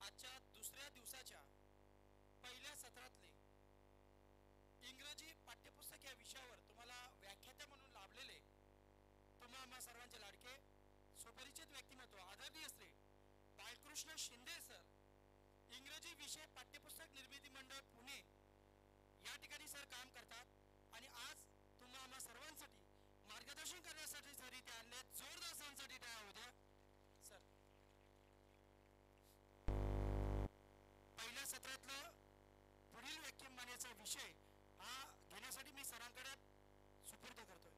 आजच्या दुसऱ्या दिवसाच्या पहिल्या सत्रातले इंग्रजी पाठ्यपुस्तक या विषयावर तुम्हाला व्याख्याता म्हणून लाभलेले तुम्हा आम्हा सर्वांचे लाडके सुपरिचित व्यक्तिमत्व आदरणीय श्री बाळकृष्ण शिंदे सर, इंग्रजी विषय पाठ्यपुस्तक निर्मिती मंडळ पुणे या ठिकाणी सर काम करतात आणि आज तुम्हा आम्हा सर्वांसाठी मार्गदर्शन करण्यासाठी सर इथे आणले. जोरदार सरांसाठी टाळ्या होऊ द्या. सर, पहिल्या सत्रातलं पुढील व्याख्यानमालेचा विषय हा घेण्यासाठी मी सरांकडे सुपूर्द करतोय.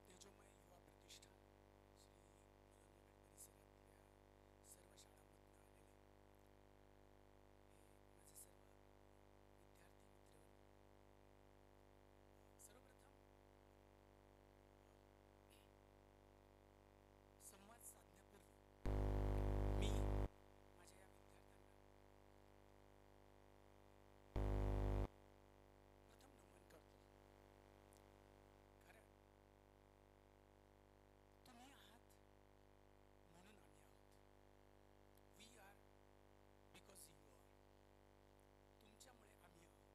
तेजोमय युवा प्रतिष्ठान श्री मदननगर परिसरातल्या सर्व शाळांमधून आलेले हे माझे सर्व विद्यार्थी मित्र, सर्वप्रथम संवाद साधण्यापूर्वी मी माझ्या या विद्यार्थ्यांना प्रथम नमन करतो. कारण तुम्ही आहात म्हणून आम्ही आहोत. We are because you are. तुमच्यामुळे आम्ही आहोत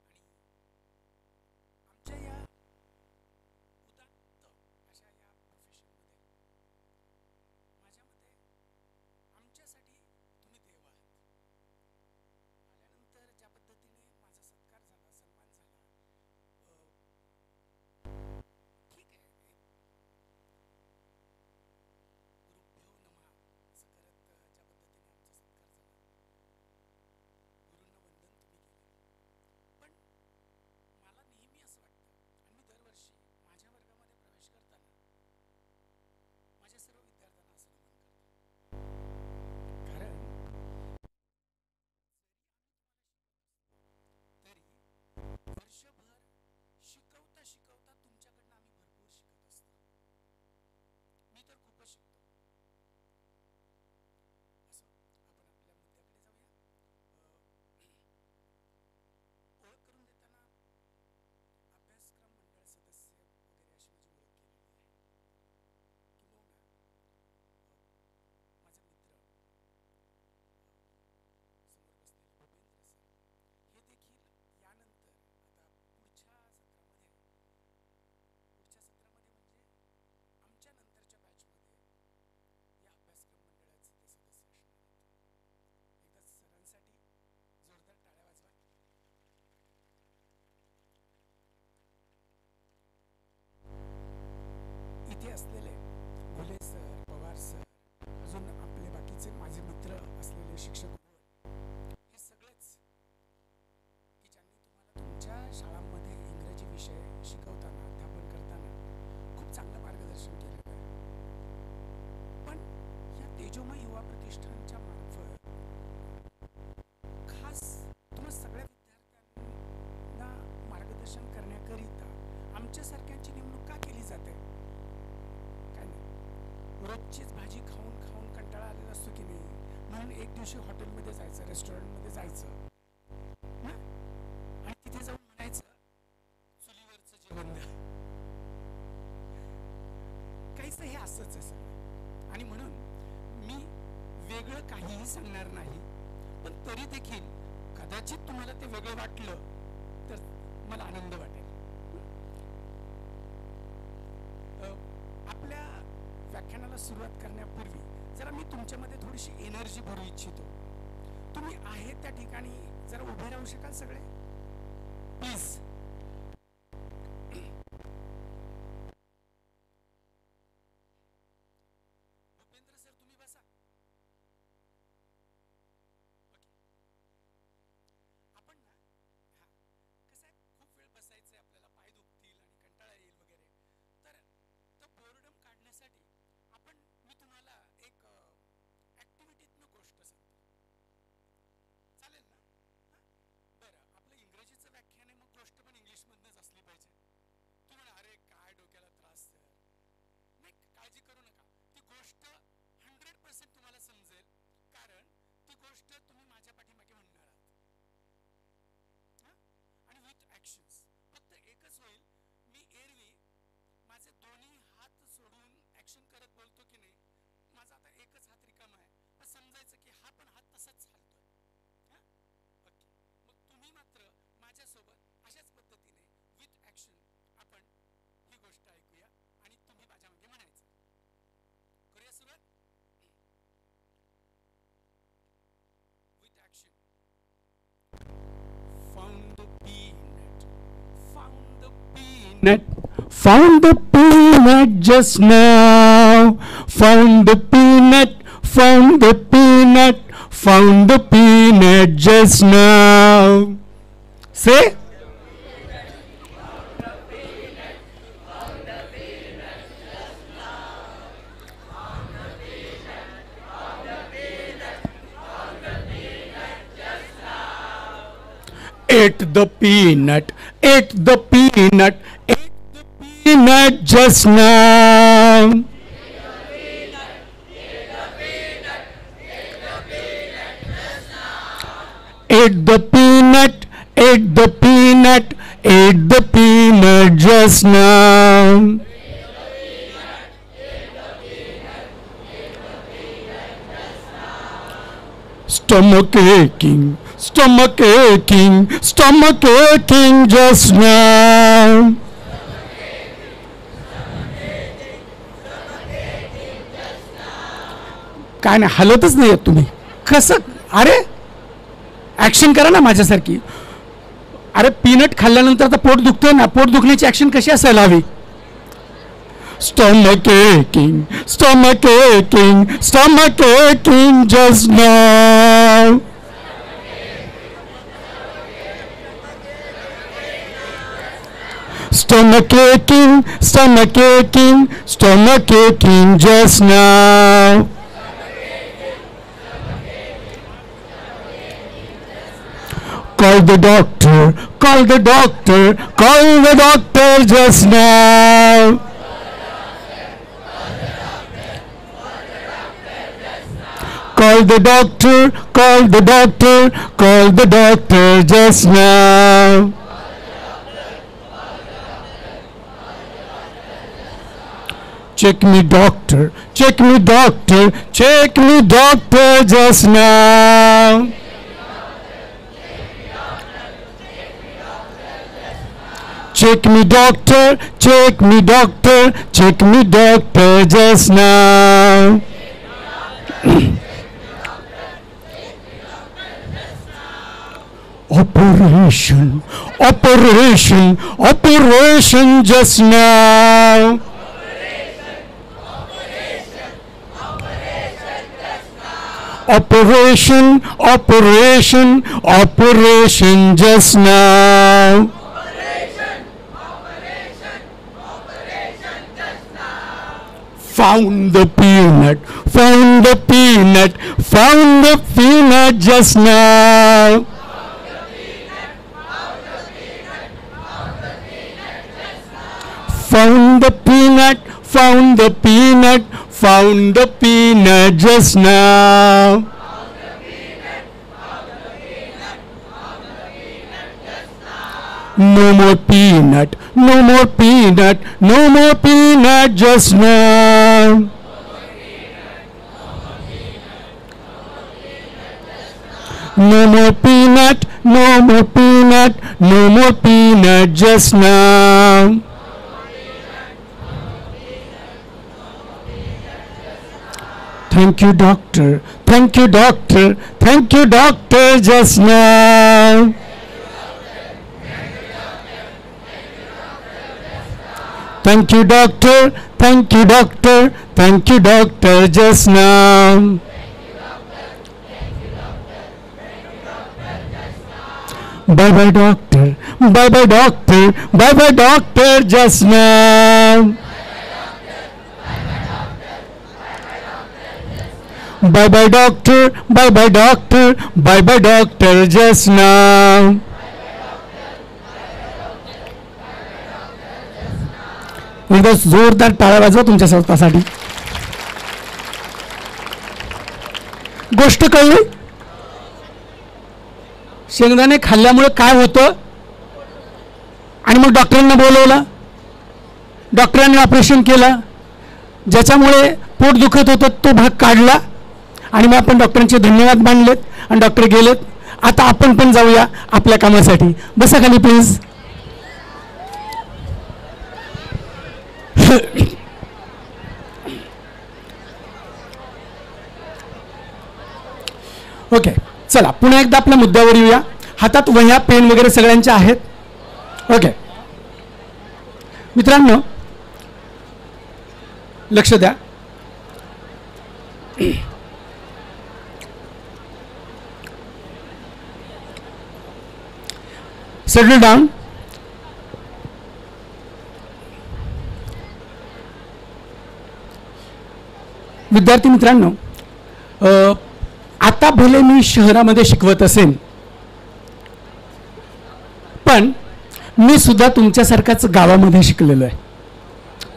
आणि आमच्या या उदात्त अशा या प्रोफेशनमध्ये माझ्या मते आमच्यासाठी तुम्ही देव आहात. आल्यानंतर ज्या पद्धतीने माझा सत्कार झाला, सन्मान झाला, ठीक आहे, गुरुभ्यो नमः असं करत ज्या पद्धतीने आमचा सत्कार झाला, गुरूंना वंदन तुम्ही केलं. पण मला नेहमी असं वाटतं आणि मी दरवर्षी माझ्या वर्गामध्ये प्रवेश करताना माझ्या सर्व विद्यार्थ्यांना असं नमन करतो. कारण जरी आम्ही तुम्हाला शिकवत असतो तरी वर्षभर शिकवता शिकवता तुमच्याकडनं आम्ही भरपूर शिकत असतो. मी तर खूपच शिकतो. असो, आपण आपल्या मुद्द्याकडे जाऊया. ओळख करून देताना अभ्यासक्रम मंडळ सदस्य वगैरे अशी माझी ओळख केलेली आहे. किंबहुना माझा मित्र समोर बसलेले भूपेंद्र सर हे देखील यानंतर आता पुढच्या सत्रामध्ये म्हणजे आमच्या नंतरच्या बॅचमध्ये या अभ्यासक्रम मंडळाचे ते सदस्य असणार आहेत. एकदा सरांसाठी जोरदार टाळ्या वाजवा. इथे असलेले घुले सर, पवार सर, अजून आपले बाकीचे माझे मित्र असलेले शिक्षक हे सगळेच की ज्यांनी तुम्हाला तुमच्या शाळांमध्ये इंग्रजी विषय शिकवताना, अध्यापन करताना खूप चांगलं मार्गदर्शन केलेलं आहे. पण या तेजोमय युवा प्रतिष्ठानच्या मार्फत खास तुम्हा सगळ्या विद्यार्थ्यांना मार्गदर्शन करण्याकरिता आमच्यासारख्यांची नेमणूक का केली जाते? काय नाही, रोजचीच भाजी खाऊन खाऊन कंटाळा आलेला असतो की नाही, म्हणून एक दिवशी हॉटेलमध्ये जायचं, रेस्टॉरंटमध्ये जायचं आणि तिथे जाऊन म्हणायचं चुलीवरचं जेवण द्या. काहीच हे असंच आहे सगळं. आणि म्हणून मी वेगळं काहीही सांगणार नाही, पण तरी देखील कदाचित तुम्हाला ते वेगळं वाटलं तर मला आनंद वाटेल. आपल्या व्याख्यानाला सुरुवात करण्यापूर्वी जरा मी तुमच्यामध्ये थोडीशी एनर्जी भरू इच्छितो. तुम्ही आहे त्या ठिकाणी जरा उभे राहू शकाल सगळे प्लीज? भूपेंद्र सर तुम्ही बसा. ओके, आपण ना कसं आहे, खूप वेळ बसायचंय आपल्याला, पाय दुखतील आणि कंटाळा येईल वगैरे, तर तो बोर्डम काढण्यासाठी मी तुम्हाला एक ऍक्टिव्हिटीतनं गोष्ट सांगतो. चालेल ना? बरं, आपलं इंग्रजीचं व्याख्यान आहे, मग गोष्ट दोन्ही हात सोडून ऍक्शन करत बोलतो की नाही, माझा आता एकच हात रिकामा आहे, पण समजायचं की हा पण हात तसाच चालतोय. ओके, मग तुम्ही मात्र माझ्यासोबत अशाच पद्धतीने विथ ऍक्शन आपण ही गोष्ट ऐकूया आणि तुम्ही माझ्या मागे म्हणायचं. करूया सुरुवात. With action. Found the peanut, found the peanut, found the peanut just now. Found the peanut, found the peanut, found the peanut just now. Say. Ate the peanut, ate the peanut, ate the peanut just now. Ate the peanut, ate the peanut, ate the peanut just now. Stomach aching, stomach aching, stomach aching just now. काय नाही, हलतच नाही आहेत तुम्ही. कसं? अरे action करा ना माझ्यासारखी. अरे पीनट खाल्ल्यानंतर आता पोट दुखतंय ना, पोट दुखण्याची ऍक्शन कशी असायला हवी? Stomach aching, stomach aching, stomach aching just now. Stomach aching, stomach aching, stomach aching just now. Call the doctor, call the doctor, call the doctor just now. Call the doctor, call the doctor, call the doctor just now. Check me doctor, check me doctor, check me doctor just now. Check me doctor, check me doctor, check me doctor just now. Operation, operation, operation just now. Operation, operation, operation just now. Found the peanut, found the peanut, found the peanut just now. Found the peanut, found the peanut, found the peanut just now. No more peanut, no more peanut, no more peanut just now. No more peanut, no more peanut, no more peanut just now. Thank you doctor, thank you doctor, thank you doctor just now. Thank you doctor, thank you doctor, thank you doctor just now. Bye bye doctor, bye bye doctor, bye bye doctor just now. Bye bye doctor, bye bye doctor, bye bye doctor just now. एकदा जोरदार टाळ्या वाजवा तुमच्या स्वतःसाठी. गोष्ट कळली? शेंगदाणे खाल्ल्यामुळे काय होतं आणि मग डॉक्टरांना बोलवलं. डॉक्टरांनी ऑपरेशन केलं, ज्याच्यामुळे पोट दुखत होतं तो भाग काढला आणि मग आपण डॉक्टरांचे धन्यवाद मानलेत आणि डॉक्टर गेलेत. आता आपण पण जाऊया आपल्या कामासाठी. बसा खाली प्लीज. ओके, चला पुन्हा एकदा आपल्या मुद्द्यावर येऊया. हातात वह्या पेन वगैरे सगळ्यांच्या आहेत. ओके मित्रांनो, लक्ष द्या. Settle down. विद्यार्थी मित्रांनो, आता भले मी शहरामध्ये शिकवत असेन, पण मी सुद्धा तुमच्यासारखाच गावामध्ये शिकलेलो आहे.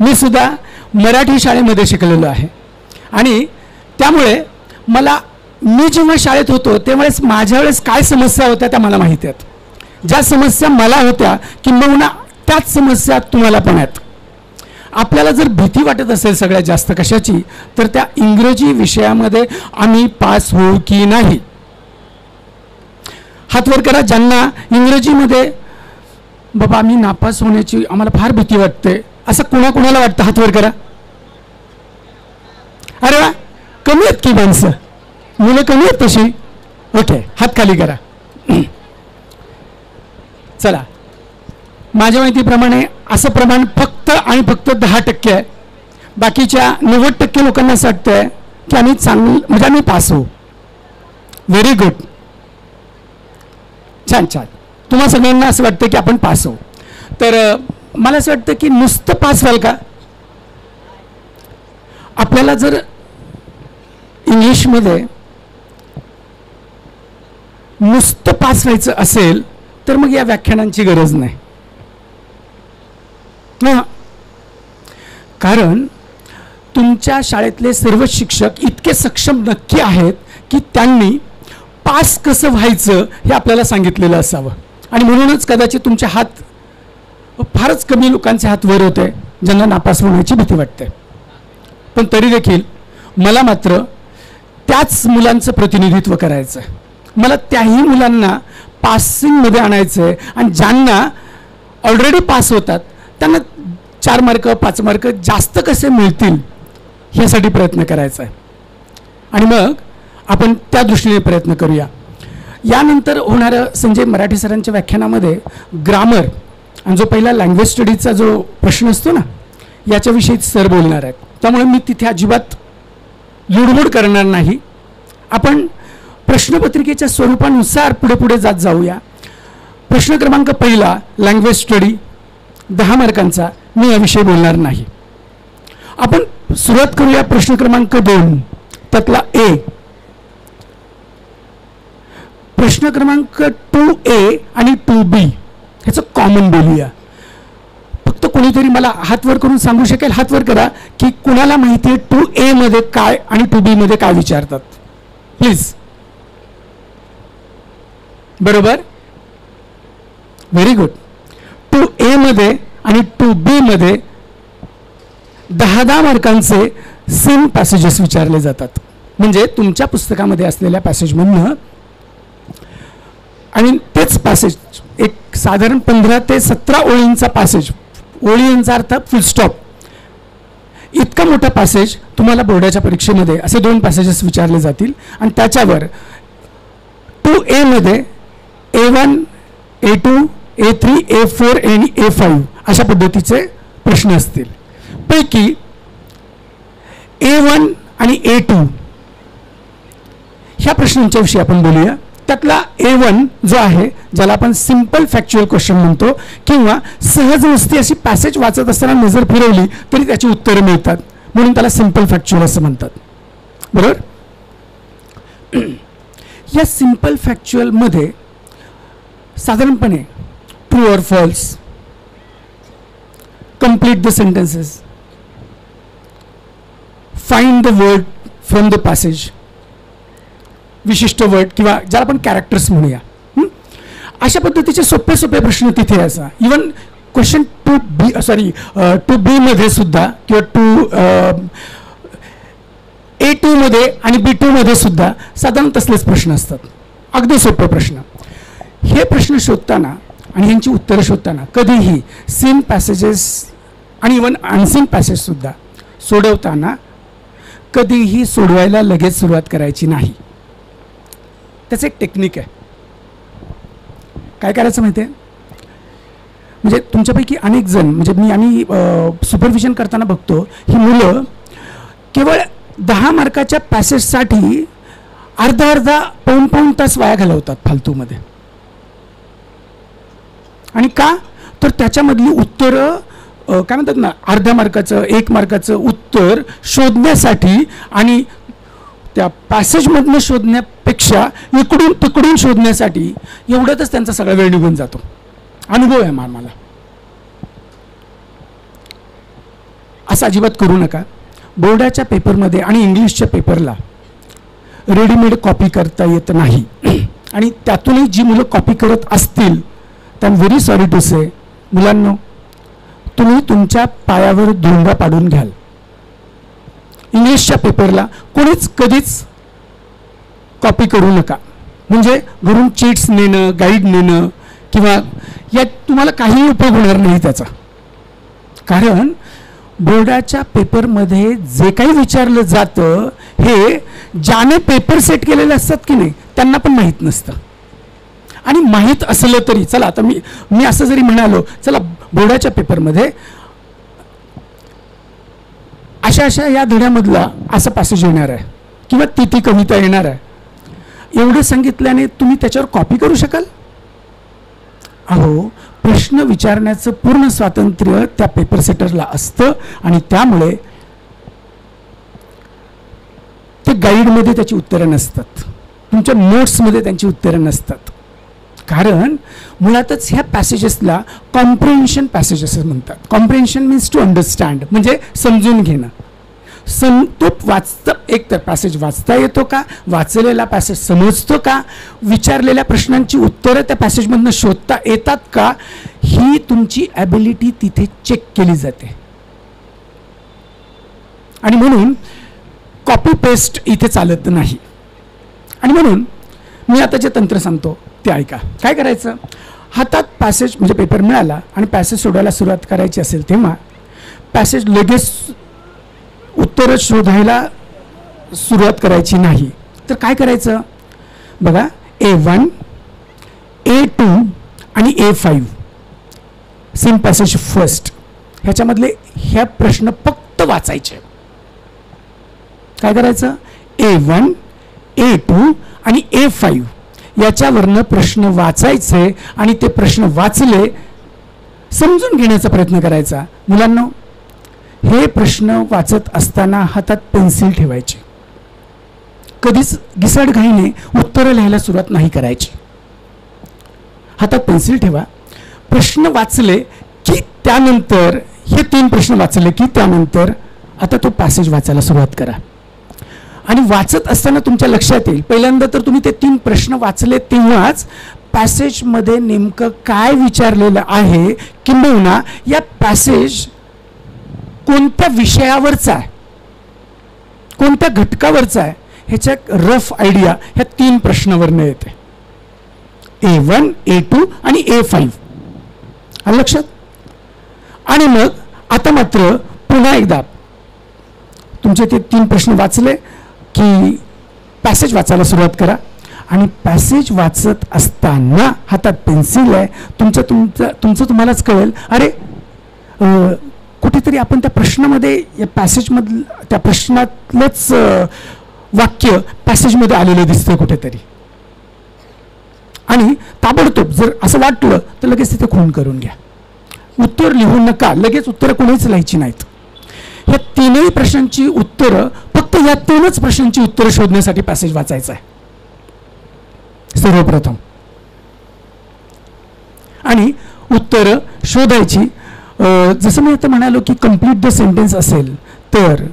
मी सुद्धा मराठी शाळेमध्ये शिकलेलो आहे आणि त्यामुळे मी जेव्हा शाळेत होतो त्यावेळेस माझ्या वेळेस काय समस्या होत्या त्या मला माहिती आहेत. ज्या समस्या मला होत्या किंबहुना त्याच समस्या तुम्हाला पण आहेत. आपल्याला जर भीती वाटत असेल सगळ्यात जास्त कशाची, तर त्या इंग्रजी विषयामध्ये आम्ही पास होऊ की नाही. हात वर करा ज्यांना इंग्रजीमध्ये बाबा आम्ही नापास होण्याची आम्हाला फार भीती वाटते, असं कुणाकुणाला वाटतं. हात वर करा. अरे वा, कमी आहेत की माणसं, मुलं कमी आहेत तशी. ओके, हात खाली करा. चला, माझ्या माहितीप्रमाणे असं प्रमाण फक्त आणि फक्त 10% आहे. बाकीच्या 90% लोकांना असं वाटतंय की आम्ही म्हणजे आम्ही पास होऊ. व्हेरी गुड, छान छान. तुम्हा सगळ्यांना असं वाटतं की आपण पास होऊ. तर मला असं वाटतं की नुसतं पास व्हाल का? आपल्याला जर इंग्लिशमध्ये नुसतं पास व्हायचं असेल तर मग या व्याख्यानांची गरज नाही. कारण तुमच्या शाळेतले सर्व शिक्षक इतके सक्षम नक्की आहेत की त्यांनी पास कसं व्हायचं हे आपल्याला सांगितलेलं असावं. आणि म्हणूनच कदाचित तुमचे हात, फारच कमी लोकांचे हात वर होते ज्यांना नापास होण्याची भीती वाटते. पण तरी देखील मला मात्र त्याच मुलांचं प्रतिनिधित्व करायचं आहे. मला त्याही मुलांना पासिंगमध्ये आणायचं आहे आणि ज्यांना ऑलरेडी पास होतात त्यांना 4 मार्क 5 मार्क जास्त कसे मिळतील ह्यासाठी प्रयत्न करायचा आहे. आणि मग आपण त्या दृष्टीने प्रयत्न करूया. यानंतर होणाऱ्या संजय मराठी सरांच्या व्याख्यानामध्ये ग्रामर आणि जो पहिला लँग्वेज स्टडीचा जो प्रश्न असतो ना, याच्याविषयी सर बोलणार आहेत. त्यामुळे मी तिथे अजिबात लुडबुड करणार नाही. आपण प्रश्नपत्रिकेच्या स्वरूपानुसार पुढे पुढे जात जाऊया. प्रश्न क्रमांक पहिला लँग्वेज स्टडी 10 मार्कांचा, मी याविषयी बोलणार नाही. आपण सुरुवात करूया प्रश्न क्रमांक 2 त्यातला ए. प्रश्न क्रमांक 2A आणि 2B ह्याचं कॉमन बोलूया. फक्त कोणीतरी मला हात वर करून सांगू शकेल? हात वर करा की कुणाला माहिती आहे 2A मध्ये काय आणि 2B मध्ये काय विचारतात. प्लीज. बरोबर, व्हेरी गुड. 2A मध्ये आणि 2B मध्ये 10 मार्कांचे सेम पॅसेजेस विचारले जातात. म्हणजे तुमच्या पुस्तकामध्ये असलेल्या पॅसेजमधनं आणि तेच पॅसेज एक साधारण 15 ते 17 ओळींचा पॅसेज, ओळींचा अर्थ फुल स्टॉप, इतका मोठा पॅसेज तुम्हाला बोर्डाच्या परीक्षेमध्ये असे 2 पॅसेजेस विचारले जातील. आणि त्याच्यावर 2A मध्ये A1, A2, A3, A4 आणि A5 अशा पद्धतीचे प्रश्न असतील. पैकी A1 आणि A2 ह्या प्रश्नांच्या विषयी आपण बोलूया. त्यातला A1 जो आहे, ज्याला आपण सिंपल फॅक्च्युअल क्वेश्चन म्हणतो, किंवा सहज नुसती अशी पॅसेज वाचत असताना नजर फिरवली तरी त्याची उत्तरं मिळतात, म्हणून त्याला सिंपल फॅक्च्युअल असं म्हणतात. बरोबर. या सिंपल फॅक्च्युअलमध्ये साधारणपणे true or false, complete the sentences, find the word from the passage, विशिष्ट वर्ड किंवा ज्याला आपण कॅरेक्टर्स म्हणूया, अशा पद्धतीचे सोपे सोपे प्रश्न तिथे असा. इवन क्वेश्चन 2B मध्ये सुद्धा किंवा A2 मध्ये आणि B2 मध्ये सुद्धा साधारण तसलेच प्रश्न असतात, अगदी सोपे प्रश्न. हे प्रश्न शोधताना आणि यांची उत्तरं शोधताना कधीही सीन पॅसेजेस आणि इवन अनसीन पॅसेज सुद्धा सोडवताना कधीही सोडवायला लगेच सुरुवात करायची नाही. त्याचं एक टेक्निक आहे. काय करायचं माहिती आहे, म्हणजे तुमच्यापैकी अनेक जण, म्हणजे आम्ही सुपरविजन करताना बघतो, ही मुलं केवळ 10 मार्काच्या पॅसेजसाठी अर्धा पाऊण तास वाया घालवतात फालतूमध्ये. आणि का तर त्याच्यामधली उत्तरं काय म्हणतात ना, अर्ध्या मार्काचं 1 मार्काचं उत्तर शोधण्यासाठी आणि त्या पॅसेजमधनं शोधण्यापेक्षा इकडून तिकडून शोधण्यासाठी एवढ्यातच त्यांचा सगळा वेळ निघून जातो. अनुभव आहे मला. असं अजिबात करू नका. बोर्डाच्या पेपरमध्ये आणि इंग्लिशच्या पेपरला रेडीमेड कॉपी करता येत नाही. आणि त्यातूनही जी मुलं कॉपी करत असतील तर I am very sorry to say, मुलांनो, तुम्ही तुमच्या पायावर धोंडा पाडून घ्याल. इंग्लिशच्या पेपरला कोणीच कधीच कॉपी करू नका. म्हणजे घरून चीट्स नेणं, गाईड नेणं किंवा यात तुम्हाला काही उपयोग होणार नाही त्याचा. कारण बोर्डाच्या पेपरमध्ये जे काही विचारलं जातं हे ज्याने पेपर सेट केलेले असतात की नाही त्यांना पण माहीत नसतं. आणि माहीत असलं तरी चला, आता मी असं जरी म्हणालो, चला बोर्डाच्या पेपरमध्ये अशा या धड्यामधला असं पॅसेज येणार आहे किंवा ती कविता येणार आहे, एवढं सांगितल्याने तुम्ही त्याच्यावर कॉपी करू शकाल? अहो, प्रश्न विचारण्याचं पूर्ण स्वातंत्र्य त्या पेपर सेटरला असतं आणि त्यामुळे ते गाईडमध्ये त्याची उत्तरं नसतात, तुमच्या नोट्समध्ये त्यांची उत्तरं नसतात. कारण मुळातच ह्या पॅसेजेसला कॉम्प्रिहेन्शन पॅसेजेस म्हणतात. कॉम्प्रिहेन्शन मीन्स टू अंडरस्टँड, म्हणजे समजून घेणं. तो एक तर पॅसेज वाचता येतो का, वाचलेला पॅसेज समजतो का, विचारलेल्या प्रश्नांची उत्तरं त्या पॅसेजमधनं शोधता येतात का, ही तुमची ॲबिलिटी तिथे चेक केली जाते. आणि म्हणून कॉपी पेस्ट इथे चालत नाही. आणि म्हणून मी आता जे तंत्र सांगतो ते ऐका. काय करायचं, हातात पॅसेज म्हणजे पेपर मिळाला आणि पॅसेज सोडवायला सुरुवात करायची असेल तेव्हा पॅसेज लगेच उत्तरं शोधायला सुरुवात करायची नाही. तर काय करायचं बघा, A1, A2 आणि A5 सेम पॅसेज फर्स्ट, ह्याच्यामधले ह्या प्रश्न फक्त वाचायचे. काय करायचं, A1, A2 आणि A5 याच्यावरनं प्रश्न वाचायचे आणि ते प्रश्न वाचले समजून घेण्याचा प्रयत्न करायचा. मुलांनो, हे प्रश्न वाचत असताना हातात पेन्सिल ठेवायची. कधीच घिसाडघाईने उत्तरं लिहायला सुरुवात नाही करायची. हातात पेन्सिल ठेवा. प्रश्न वाचले की त्यानंतर, हे 3 प्रश्न वाचले की त्यानंतर आता तो पॅसेज वाचायला सुरुवात करा. आणि वाचत असताना तुमच्या लक्षात येईल, पहिल्यांदा तर तुम्ही ते 3 प्रश्न वाचले तेव्हाच पॅसेजमध्ये नेमकं काय विचारलेलं आहे, किंबहुना या पॅसेज कोणत्या विषयावरचा आहे, कोणत्या घटकावरचा आहे, ह्याच्या रफ आयडिया ह्या 3 प्रश्नावरनं येते. A1, A2 आणि A5 आलं लक्षात. आणि मग आता मात्र पुन्हा एकदा तुमचे ते 3 प्रश्न वाचले की पॅसेज वाचायला सुरुवात करा. आणि पॅसेज वाचत असताना हातात पेन्सिल आहे, तुमचं तुम्हालाच कळेल, अरे कुठेतरी आपण त्या प्रश्नामध्ये, या पॅसेजमधलं, त्या प्रश्नातलंच वाक्य पॅसेजमध्ये आलेलं दिसतं कुठेतरी. आणि ताबडतोब जर असं वाटलं तर लगेच तिथे खून करून घ्या. उत्तर लिहू नका, लगेच उत्तरं कोणीच लिहायची नाहीत. ह्या 3ही प्रश्नांची उत्तरं, फक्त या 3च प्रश्नांची उत्तरं शोधण्यासाठी पॅसेज वाचायचं आहे सर्वप्रथम. आणि उत्तरं शोधायची. जसं मी आता म्हणालो की कंप्लीट द सेंटेन्स असेल तर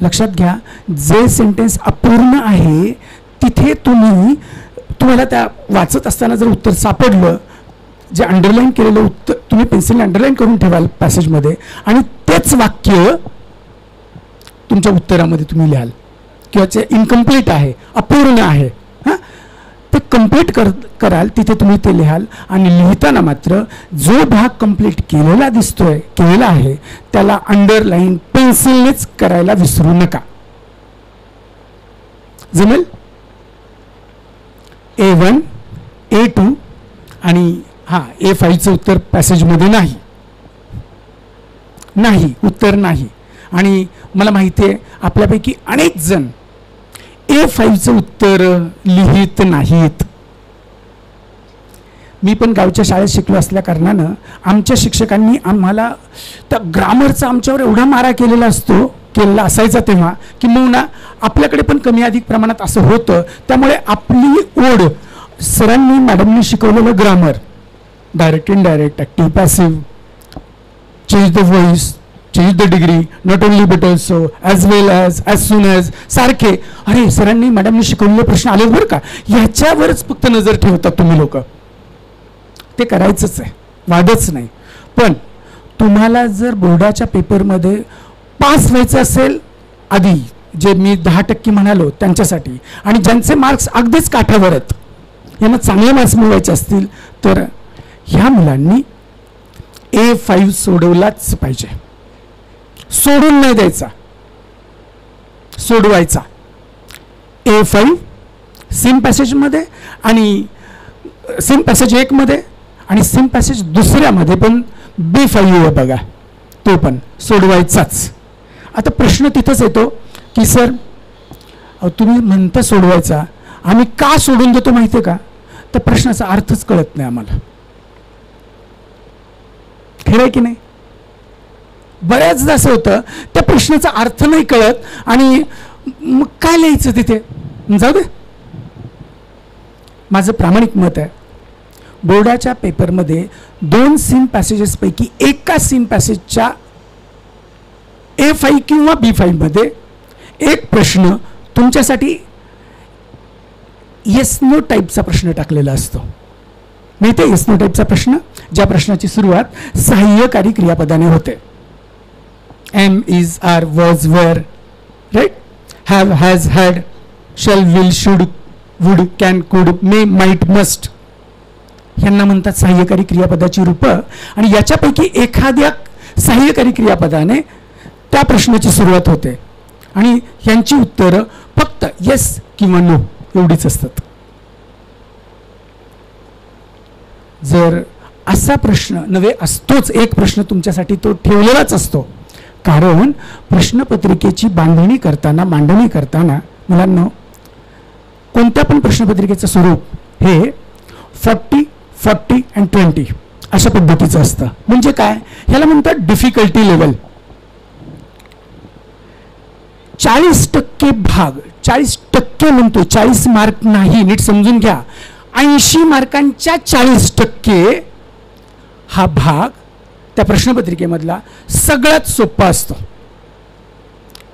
लक्षात घ्या, जे सेंटेन्स अपूर्ण आहे तिथे तुम्हाला त्या वाचत असताना जर उत्तर सापडलं, जे अंडरलाईन केलेलं उत्तर तुम्ही पेन्सिलने अंडरलाईन करून ठेवाल पॅसेजमध्ये, आणि तेच वाक्य तुमच्या उत्तरामध्ये तुम्ही लिहाल, किंवा ते इनकम्प्लीट आहे, अपूर्ण आहे, हां, ते कम्प्लीट कराल, तिथे तुम्ही ते लिहाल. आणि लिहिताना मात्र जो भाग कम्प्लीट केलेला दिसतोय, केलेला आहे, त्याला अंडरलाईन पेन्सिलनेच करायला विसरू नका. जमेल? A1, A2 आणि A5चं उत्तर पॅसेजमध्ये नाही, उत्तर नाही. आणि मला माहिती आहे आपल्यापैकी अनेक जण A5चं उत्तर लिहित नाहीत. मी पण गावच्या शाळेत शिकलो असल्या कारणानं आमच्या शिक्षकांनी आम्हाला त्या ग्रामरचा आमच्यावर एवढा मारा केलेला असायचा तेव्हा, की मग ना आपल्याकडे पण कमी अधिक प्रमाणात असं होतं. त्यामुळे आपली ओढ सरांनी मॅडमनी शिकवलेलं grammar, direct, indirect, active, passive, change the voice, change the degree, not only but also, as well as soon as, सारखे अरे सरांनी मॅडमनी शिकवलेले प्रश्न आले बरं का, ह्याच्यावरच फक्त नजर ठेवतात तुम्ही लोक. ते करायचंच आहे, वादच नाही. पण तुम्हाला जर बोर्डाच्या पेपरमध्ये पास व्हायचं असेल, आधी जे मी 10% म्हणालो त्यांच्यासाठी, आणि ज्यांचे मार्क्स अगदीच काठावर आहेत, यांना चांगले मार्क्स मिळवायचे असतील, तर ह्या मुलांनी A5 सोडवलाच पाहिजे. सोडून नाही द्यायचा, सोडवायचा. A5 सेम पॅसेजमध्ये, आणि सेम पॅसेज 1 मध्ये, आणि सेम पॅसेज दुसऱ्यामध्ये पण B5 आहे बघा, तो पण सोडवायचाच. आता प्रश्न तिथंच येतो की सर तुम्ही म्हणता सोडवायचा, आम्ही का सोडून देतो माहिती आहे का? त्या प्रश्नाचा अर्थच कळत नाही आम्हाला. खरं आहे की नाही? बऱ्याचदा असं होतं, त्या प्रश्नाचा अर्थ नाही कळत, आणि मग काय लिहायचं तिथे, जाऊ दे. माझं प्रामाणिक मत आहे, बोर्डाच्या पेपरमध्ये 2 सीन पॅसेजेसपैकी एका सीन पॅसेजच्या A5 किंवा B5 मध्ये एक प्रश्न तुमच्यासाठी येस नो टाईपचा प्रश्न टाकलेला असतो. माहिती आहे येस नो टाईपचा प्रश्न? ज्या प्रश्नाची सुरुवात सहाय्यकारी क्रियापदाने होते. Am, is, are, was, were, right, have, has, had, shall, will, should, would, can, could, may, might, must, यांना म्हणतात सहाय्यकारी क्रियापदाची रूपं. आणि याच्यापैकी एखाद्या सहाय्यकारी क्रियापदाने त्या प्रश्नाची सुरुवात होते, आणि यांची उत्तरं फक्त येस किंवा नो एवढीच असतात. जर असा प्रश्न नव्हे, असतोच एक प्रश्न तुमच्यासाठी, तो ठेवलेलाच असतो. कारण प्रश्नपत्रिकेची मांडणी करताना मुलांना कोणत्या पण प्रश्नपत्रिकेचं स्वरूप हे 40, 40 and 20 अशा पद्धतीचं असतं. म्हणजे काय, ह्याला म्हणतात डिफिकल्टी लेवल. 40% भाग, 40% म्हणतो, 40 मार्क नाही, नीट समजून घ्या. 80 मार्कांच्या 40% हा भाग त्या प्रश्नपत्रिकेमधला सगळ्यात सोपा असतो.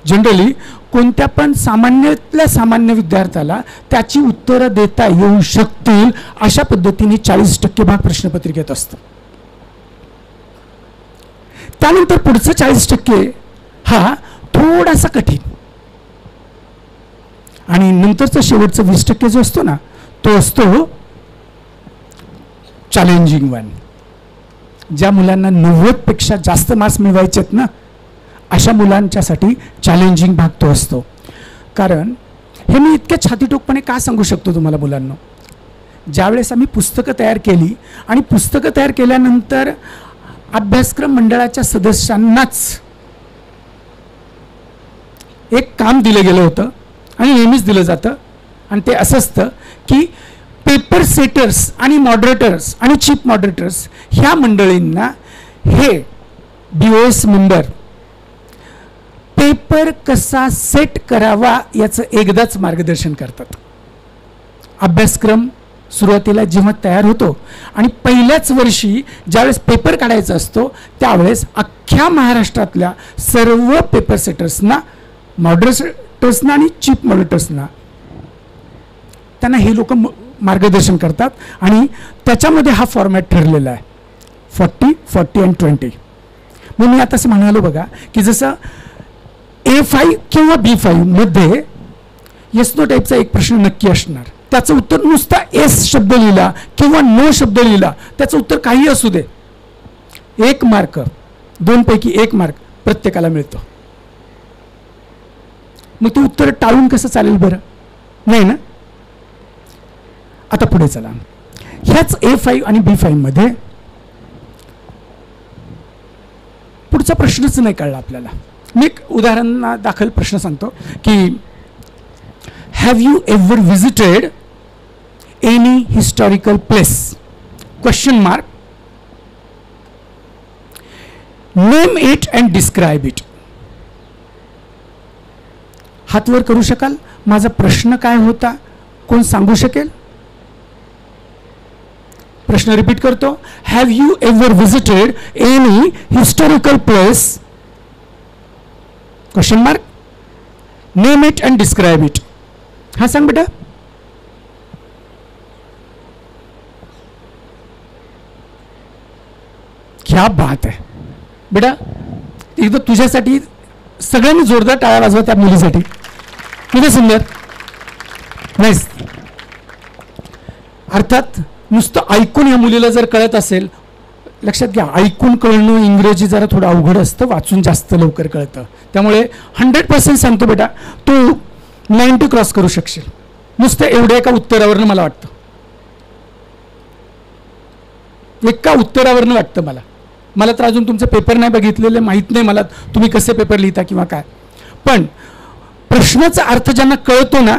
जनरली कोणत्या पण सामान्यातल्या सामान्य विद्यार्थ्याला त्याची उत्तरं देता येऊ शकतील अशा पद्धतीने 40% भाग प्रश्नपत्रिकेत असतो. त्यानंतर पुढचं 40% हा थोडासा कठीण, आणि नंतरचं शेवटचं 20% जो असतो ना, तो असतो चॅलेंजिंग वन. ज्या मुलांना 90पेक्षा जास्त मार्क्स मिळवायचे आहेत ना, अशा मुलांच्यासाठी चॅलेंजिंग भाग तो असतो. कारण हे मी इतक्या छातीटोकपणे का सांगू शकतो तुम्हाला मुलांना, ज्यावेळेस आम्ही पुस्तकं तयार केली, आणि पुस्तकं तयार केल्यानंतर अभ्यासक्रम मंडळाच्या सदस्यांनाच एक काम दिलं गेलं होतं, आणि नेहमीच दिलं जातं, आणि ते असं असतं की पेपर सेटर्स आणि मॉडरेटर्स आणि चीफ मॉडरेटर्स ह्या मंडळींना हे BOS मेंबर पेपर कसा सेट करावा याचं एकदाच मार्गदर्शन करतात. अभ्यासक्रम सुरुवातीला जेव्हा तयार होतो, आणि पहिल्याच वर्षी ज्यावेळेस पेपर काढायचा असतो, त्यावेळेस अख्ख्या महाराष्ट्रातल्या सर्व पेपर सेटर्सना, मॉडरेटर्सना आणि चीफ मॉडरेटर्सना, त्यांना हे लोक मार्गदर्शन करतात आणि त्याच्यामध्ये हा फॉर्मॅट ठरलेला आहे 40, 40 and 20. मग मी आता असं म्हणालो बघा की जसं A5 किंवा B5 मध्ये येस नो टाईपचा एक प्रश्न नक्की असणार, त्याचं उत्तर नुसता एस शब्द लिहिला किंवा नो शब्द लिहिला, त्याचं उत्तर काही असू दे, 1 मार्क, 2 पैकी 1 मार्क प्रत्येकाला मिळतो. मग ते उत्तर टाळून कसं चालेल बरं? नाही ना. आता पुढे चला, ह्याच A5 आणि B5 मध्ये पुढचा प्रश्नच नाही कळला आपल्याला. मी एक उदाहरणादाखल प्रश्न सांगतो की have you ever visited any historical place? Question mark. Name it and describe it. हात वर करू शकाल? माझा प्रश्न काय होता, कोण सांगू शकेल? प्रश्न रिपीट करतो. Have you ever visited any historical place? Question mark. Name it and describe it. हा सांग बेटा. क्या बात आहे बेटा, एकदा तुझ्यासाठी सगळ्यांनी जोरदार टाळ्या वाजवा त्या मुलीसाठी. किती सुंदर. नाईस. अर्थात नुसतं ऐकून या मुलीला जर कळत असेल, लक्षात घ्या ऐकून कळणं इंग्रजी जरा थोडं अवघड असतं, वाचून जास्त लवकर कळतं. त्यामुळे 100% सांगतो बेटा, तू 90 क्रॉस करू शकशील नुसतं एवढ्या एका उत्तरावरनं. मला वाटतं एका उत्तरावरनं वाटतं मला तर अजून तुमचे पेपर नाही बघितलेले, माहीत नाही मला तुम्ही कसे पेपर लिहिता किंवा काय, पण प्रश्नाचा अर्थ ज्यांना कळतो ना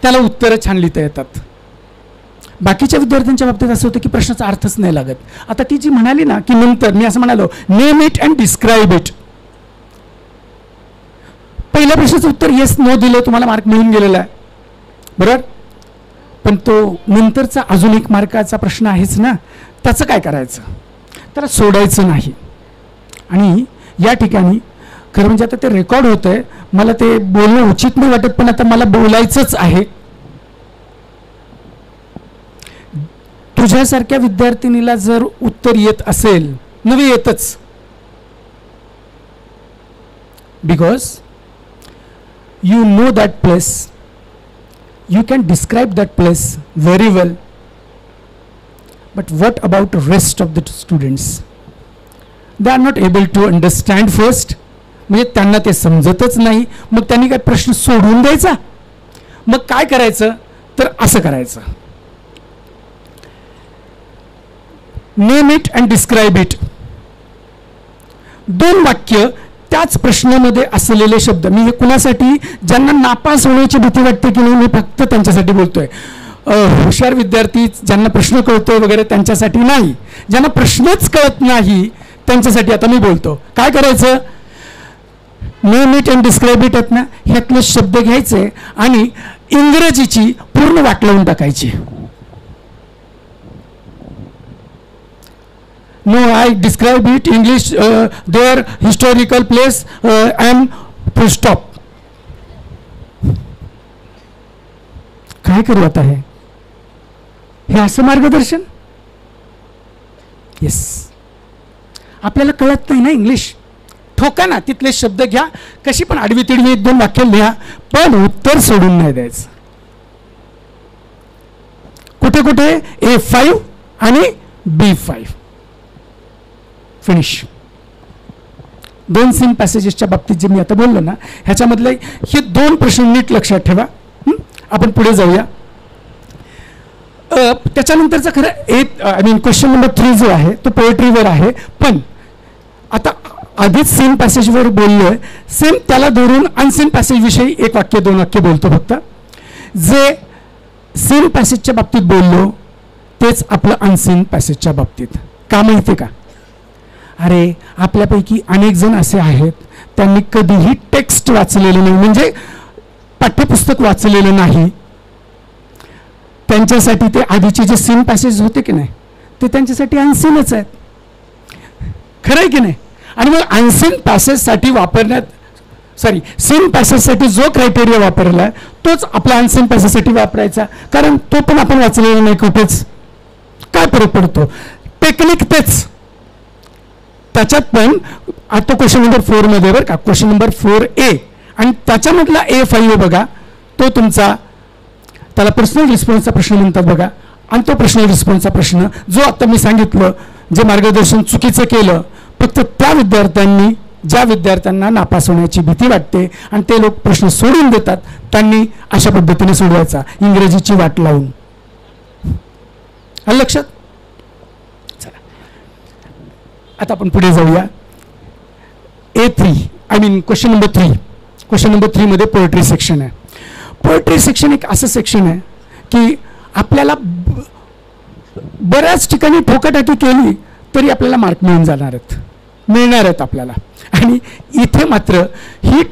त्याला उत्तरं छान लिहिता येतात. बाकीच्या विद्यार्थ्यांच्या बाबतीत असं होतं की प्रश्नाचा अर्थच नाही लागत. आता ती जी म्हणाली ना की नंतर मी असं म्हणालो name it and describe it, पहिल्या प्रश्नाचं उत्तर येस नो दिलं तुम्हाला मार्क मिळून गेलेला आहे बरोबर, पण तो नंतरचा अजून 1 मार्काचा प्रश्न आहेच ना, त्याचं काय करायचं? त्याला सोडायचं नाही. आणि या ठिकाणी खरं म्हणजे आता ते रेकॉर्ड होतंय, मला ते बोलणं उचित नाही वाटत, पण आता मला बोलायचंच आहे. तुझ्यासारख्या विद्यार्थिनीला जर उत्तर येत असेल, नवे येतच, because you know that place, you can describe that place very well, but what about the rest of the students? They are not able to understand first. म्हणजे त्यांना ते समजतच नाही. मग त्यांनी काय प्रश्न सोडून द्यायचा? मग काय करायचं? तर असं करायचं. Name it and describe it. 2 वाक्य त्याच प्रश्नामध्ये असलेले शब्द. मी हे कुणासाठी, ज्यांना नापास होण्याची भीती वाटते की नाही, मी फक्त त्यांच्यासाठी बोलतोय. हुशार विद्यार्थी ज्यांना प्रश्न कळतोय वगैरे त्यांच्यासाठी नाही, ज्यांना प्रश्नच कळत नाही त्यांच्यासाठी आता मी बोलतो. काय करायचं? Name it and describe it आहेत ना, ह्यातले शब्द घ्यायचे आणि इंग्रजीची पूर्ण वाट लावून टाकायची. No, I describe it English, their historical place and full stop. काय करू आता हे असं मार्गदर्शन? येस, आपल्याला कळत नाही ना इंग्लिश, ठोका ना, तिथले शब्द घ्या, कशी पण आडवी तिडवी 1-2 वाक्य लिहा, पण उत्तर सोडून नाही द्यायचं. कुठे कुठे? A5 आणि B5. फिनिश. 2 सीन पॅसेजेसच्या बाबतीत जे मी आता बोललो ना, ह्याच्यामधले हे 2 प्रश्न नीट लक्षात ठेवा. आपण पुढे जाऊया. त्याच्यानंतरचा खरं क्वेश्चन नंबर 3 जो आहे तो पोएट्रीवर आहे, पण आता आधीच सीन पॅसेजवर बोललोय, सेम त्याला धरून अनसीन पॅसेज विषयी 1 वाक्य 2 वाक्य बोलतो फक्त. जे सीन पॅसेजच्या बाबतीत बोललो तेच आपलं अनसीन पॅसेजच्या बाबतीत. का माहिती का? अरे आपल्यापैकी अनेक जण असे आहेत त्यांनी कधीही टेक्स्ट वाचलेलं नाही, म्हणजे पाठ्यपुस्तक वाचलेलं नाही. त्यांच्यासाठी ते आधीचे जे सीन पॅसेज होते की नाही ते त्यांच्यासाठी अनसीनच आहेत. खरं आहे की नाही? आणि मग अनसीन पॅसेजसाठी वापरण्यात सॉरी सेम पॅसेजसाठी जो क्रायटेरिया वापरला आहे तोच आपल्या अनसेम पॅसेजसाठी वापरायचा, कारण तो पण आपण वाचलेला नाही कुठेच. काय फरक पडतो, टेक्निक तेच. त्याच्यात पण आता क्वेश्चन नंबर 4 मध्ये बरं का, क्वेश्चन नंबर 4A आणि त्याच्यामधला A5 बघा, तो तुमचा त्याला पर्सनल रिस्पॉन्सचा प्रश्न म्हणतात बघा. आणि तो पर्सनल रिस्पॉन्सचा प्रश्न जो आता मी सांगितलं, जे मार्गदर्शन चुकीचं केलं, फक्त त्या विद्यार्थ्यांनी, ज्या विद्यार्थ्यांना नापास होण्याची भीती वाटते आणि ते लोक प्रश्न सोडून देतात, त्यांनी अशा पद्धतीने सोडवायचा, इंग्रजीची वाट लावून. आलं लक्षात? चला आता आपण पुढे जाऊया. A3 I mean question number 3. Question number 3 मध्ये पोएट्री सेक्शन आहे. पोएट्री सेक्शन एक असं सेक्शन आहे की आपल्याला बऱ्याच ठिकाणी ठोकाटाकी केली तरी आपल्याला मार्क मिळणार आहेत आपल्याला. आणि इथे मात्र ही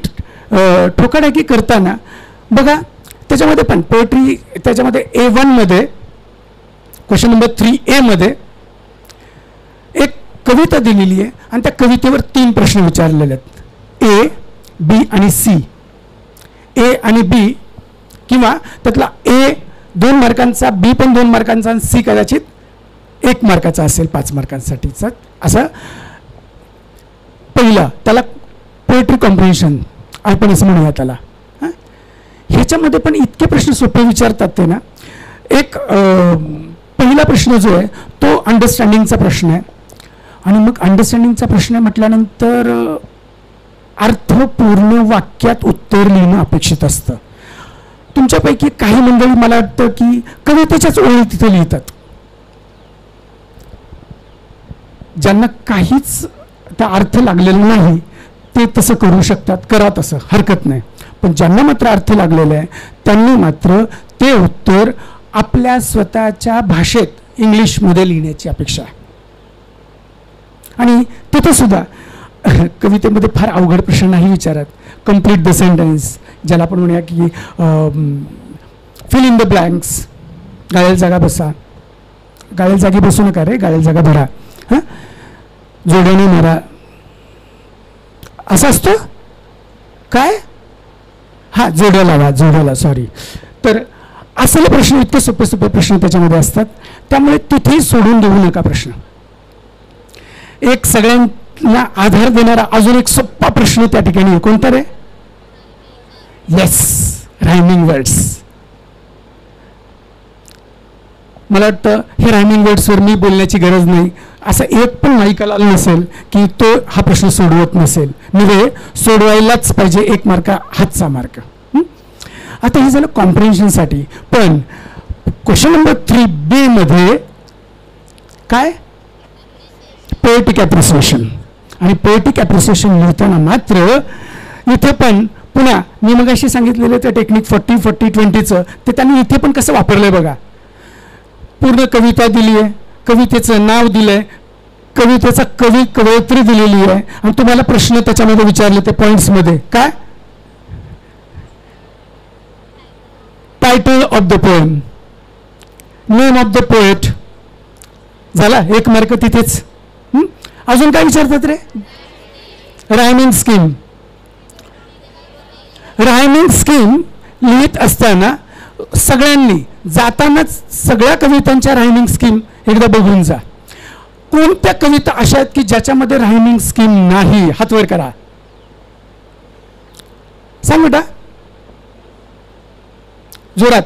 ठोकाटाकी करताना बघा, त्याच्यामध्ये पण पोएट्री, त्याच्यामध्ये A1 मध्ये क्वेश्चन नंबर 3A मध्ये एक कविता दिलेली आहे आणि त्या कवितेवर 3 प्रश्न विचारलेले आहेत, A, B आणि C. A आणि B किंवा त्यातला A 2 मार्कांचा, B पण 2 मार्कांचा आणि C कदाचित 1 मार्काचा असेल 5 मार्कांसाठीचा. असं पहिला त्याला पोएट्री कॉम्प्रिहेन्शन आपण असं म्हणूया त्याला. ह्याच्यामध्ये पण इतके प्रश्न सोपे विचारतात ते ना. एक पहिला प्रश्न जो आहे तो अंडरस्टँडिंगचा प्रश्न आहे. आणि मग अंडरस्टँडिंगचा प्रश्न म्हटल्यानंतर अर्थपूर्ण वाक्यात उत्तर लिहिणं अपेक्षित असतं. तुमच्यापैकी काही मंडळी मला वाटतं की कवितेच्याच ओळी तिथे लिहितात. ज्यांना काहीच त्या अर्थ लागलेला नाही ते तसं करू शकतात, करा तसं, हरकत नाही. पण ज्यांना मात्र अर्थ लागलेला आहे त्यांनी मात्र ते उत्तर आपल्या स्वतःच्या भाषेत इंग्लिशमध्ये लिहिण्याची अपेक्षा आहे. आणि तिथे सुद्धा कवितेमध्ये फार अवघड प्रश्न नाही विचारत. कम्प्लीट द सेंटेन्स, ज्याला आपण म्हणूया की फिल इन द ब्लँक्स, गाळेल जागा बसा, गाळेल जागी बसू नका रे, गाळेल जागा भरा, हां, जोड्याने मारा, असं असतं काय, हां जोड्या लावा, सॉरी. तर असले प्रश्न, इतके सोपे सोपे प्रश्न त्याच्यामध्ये असतात. त्यामुळे तिथेही सोडून देऊ नका प्रश्न. एक सगळ्यांना आधार देणारा अजून एक सोपा प्रश्न त्या ठिकाणी कोणता रे? Yes, rhyming words. मला वाटतं हे रायमिंग वर्ड्सवर मी बोलण्याची गरज नाही. असं एक पण माईकाला नसेल की तो हा प्रश्न सोडवत नसेल. नव्हे, सोडवायलाच पाहिजे, 1 मार्क हातचा मार्क. आता हे झालं कॉम्प्रिहेन्शनसाठी. पण क्वेश्चन नंबर 3B मध्ये काय, पोएटिक ॲप्रिसिएशन. आणि पोएटिक ॲप्रिसिएशन लिहिताना मात्र इथे पण पुन्हा मी मगाशी सांगितलेलं ते टेक्निक 40-40-20चं ते त्यांनी इथे पण कसं वापरलंय बघा. पूर्ण कविता दिली आहे, कवितेचं नाव दिलंय, कवितेचा कवयित्री दिलेली आहे आणि तुम्हाला प्रश्न त्याच्यामध्ये विचारले ते पॉइंट्समध्ये. काय title of the poem, name of the poet, झाला 1 मार्क तिथेच. अजून काय विचारतात रे? Rhyming scheme. रायमिंग स्कीम लिहित असताना सगळ्यांनी जातानाच सगळ्या कवितांच्या रायमिंग स्कीम एकदा बघून जा. कोणत्या कविता अशा आहेत की ज्याच्यामध्ये रायमिंग स्कीम नाही? हात वर करा, सांग बेटा जोरात.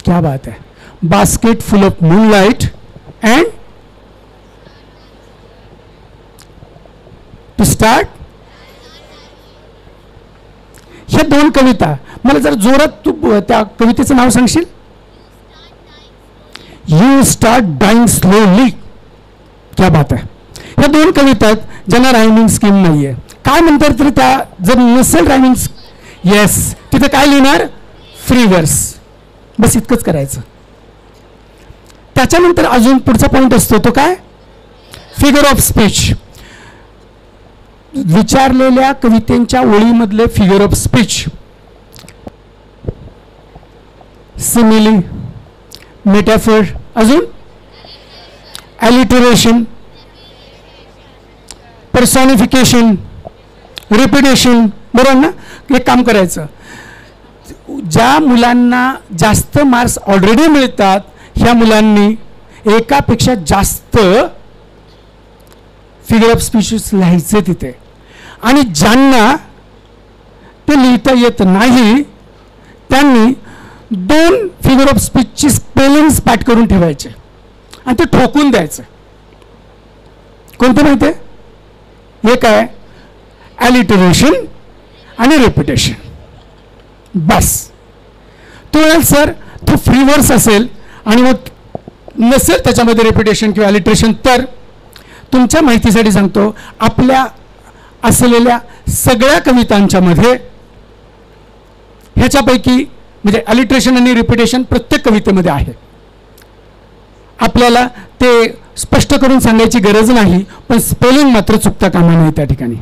क्या बात है. Basket full of moonlight and to start. ह्या 2 कविता मला जर जोरात तू त्या कवितेचं नाव सांगशील? You start dying slowly. क्या बात आहे. ह्या 2 कविता आहेत ज्यांना रायमिंग स्कीम नाहीये. काय म्हणतात तरी त्या जर नसेल रायमिंग, येस, तिथे काय लिहिणार? फ्री वर्स. बस इतकंच करायचं. त्याच्यानंतर अजून पुढचा पॉइंट असतो तो काय, फिगर ऑफ स्पीच. विचारलेल्या कवितेच्या ओळीमधले figure of speech, simile, metaphor, अजून ॲलिटरेशन, पर्सॉनिफिकेशन, रिपिटेशन, बरोबर ना? एक काम करायचं, ज्या मुलांना जास्त मार्क्स ऑलरेडी मिळतात ह्या मुलांनी एकापेक्षा जास्त फिगर ऑफ स्पीचेस लिहायचे तिथे, आणि ज्यांना ते लिहिता येत नाही त्यांनी 2 फिगर ऑफ स्पीचची स्पेलिंग्स पाठ करून ठेवायचे आणि ते ठोकून द्यायचं. कोणतं माहिती आहे? एक आहे ॲलिटरेशन आणि रेपिटेशन. बस. तो म्हणाल सर तो फ्री वर्स असेल आणि मग नसेल त्याच्यामध्ये रेपिटेशन किंवा ॲलिटरेशन, तर तुमच्या माहितीसाठी सांगतो, आपल्या असलेल्या सगळ्या कवितांच्या मध्ये ह्याच्यापैकी म्हणजे ॲलिटरेशन आणि रिपिटेशन प्रत्येक कवितेमध्ये आहे. आपल्याला ते स्पष्ट करून सांगायची गरज नाही, पण स्पेलिंग मात्र चुकता कामा नये त्या ठिकाणी.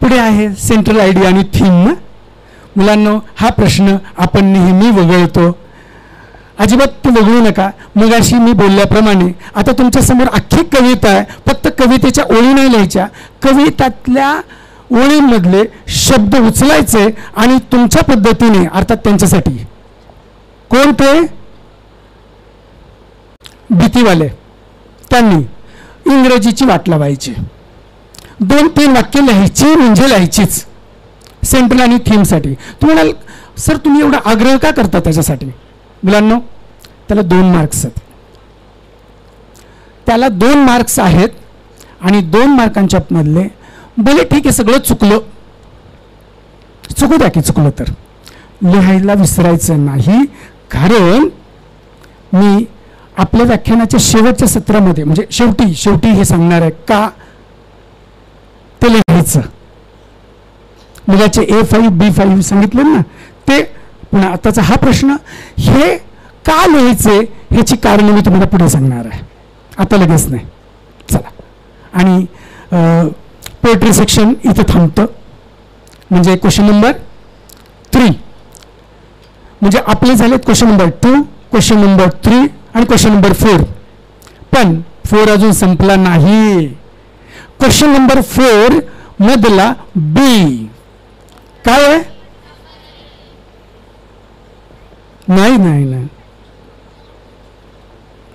पुढे आहे सेंट्रल आयडिया आणि थीम. मुलांना हा प्रश्न आपण नेहमी वगळतो, अजिबात ते वगळू नका. मगाशी मी बोलल्याप्रमाणे आता तुमच्या समोर अख्खी कविता आहे, फक्त कवितेच्या ओळी नाही लिहायच्या, कवितातल्या ओळींमधले शब्द उचलायचे आणि तुमच्या पद्धतीने, अर्थात त्यांच्यासाठी. कोण ते? भीतीवाले. त्यांनी इंग्रजीची वाट लावायची, 2-3 वाक्य लिहायची म्हणजे लिहायचीच सेंट्रल आणि थीमसाठी. तुम्हाला सर तुम्ही एवढा आग्रह का करता त्याच्यासाठी? मुलांनो, त्याला 2 मार्क्स आहेत. त्याला 2 मार्क्स आहेत आणि 2 मार्कांच्या मधले भले ठीक आहे सगळं चुकलं, चुकू द्या की चुकलं, तर लिहायला विसरायचं नाही. कारण मी आपल्या व्याख्यानाच्या शेवटच्या सत्रामध्ये म्हणजे शेवटी हे सांगणार आहे का ते लिहायचं. मुलाचे A5 B5 सांगितले ना ते. पुन्हा आताचा हा प्रश्न, हे का लिहायचे ह्याची कारणं मी तुम्हाला पुढे सांगणार आहे, आता लगेच नाही. चला, आणि पोएट्री सेक्शन इथं थांबतं. म्हणजे क्वेश्चन नंबर 3 म्हणजे आपले झालेत क्वेश्चन नंबर 2, क्वेश्चन नंबर 3 आणि क्वेश्चन नंबर 4. पण 4 अजून संपला नाही. क्वेश्चन नंबर 4 मधला बी काय आहे? नाही नाही नाही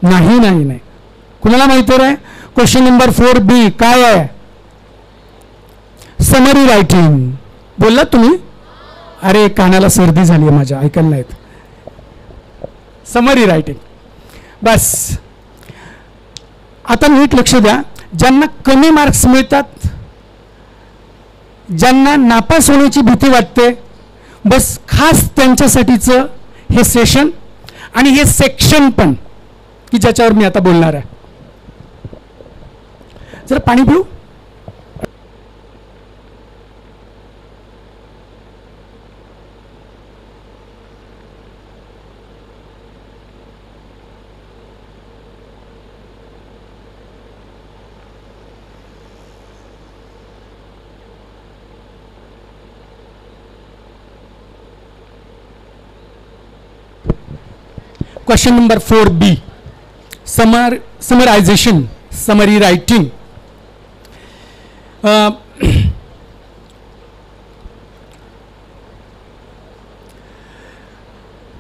नाही नाही नाही कुणाला माहिती आहे? क्वेश्चन नंबर 4 बी काय आहे? Summary writing. बोललात तुम्ही? अरे कानाला सर्दी झाली आहे माझ्या, ऐकायला नाहीत. Summary writing. बस आता नीट लक्ष द्या. ज्यांना कमी मार्क्स मिळतात, ज्यांना नापास होण्याची भीती वाटते, बस खास त्यांच्यासाठीचं हे सेशन आणि हे सेक्शन पण की ज्याच्यावर मी आता बोलणार आहे. जरा पाणी पिऊ. Question number 4B, summarization, summary writing.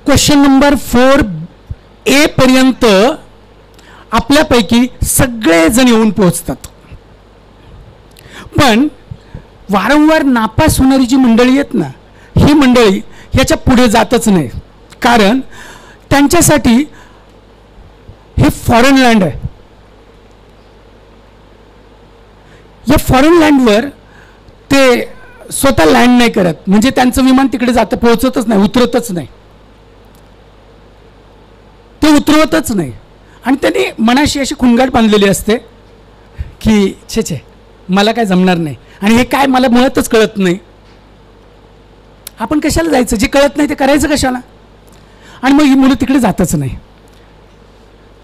Question number 4A पर्यंत आपल्यापैकी सगळेजण येऊन पोहोचतात, पण वारंवार नापास होणारी जी मंडळी आहेत ना, ही मंडळी ह्याच्या पुढे जातच नाही. कारण त्यांच्यासाठी हे फॉरेन लँड आहे. या फॉरेन लँडवर ते स्वतः लँड नाही करत, म्हणजे त्यांचं विमान तिकडे जातं, पोहोचतच नाही, उतरतच नाही, ते उतरवतच नाही. आणि त्यांनी मनाशी अशी खुणगाट बांधलेली असते की छे छे मला काय जमणार नाही, आणि हे काय मला मुळातच कळत नाही. आपण कशाला जायचं? जे कळत नाही ते करायचं कशाला? आणि मग ही मुलं तिकडे जातच नाही.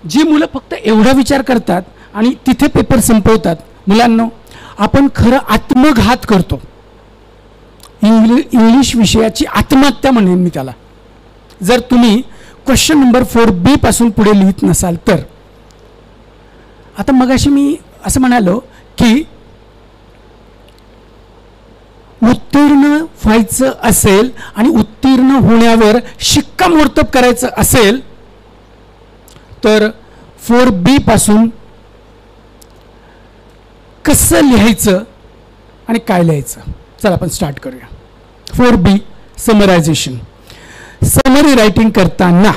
जी मुलं फक्त एवढा विचार करतात आणि तिथे पेपर संपवतात, मुलांनो आपण खरं आत्मघात करतो. इंग्लिश विषयाची आत्महत्या म्हणेन मी त्याला. जर तुम्ही क्वेश्चन नंबर 4B पासून पुढे लिहित नसाल तर आता मगाशी मी असं म्हणालो की उत्तीर्ण व्हायचं असेल आणि उत्तीर्ण होण्यावर शिक्कामोर्तब करायचं असेल तर 4B पासून कसं लिहायचं आणि काय लिहायचं, चला आपण स्टार्ट करूया. 4B summarization. समरी रायटिंग करताना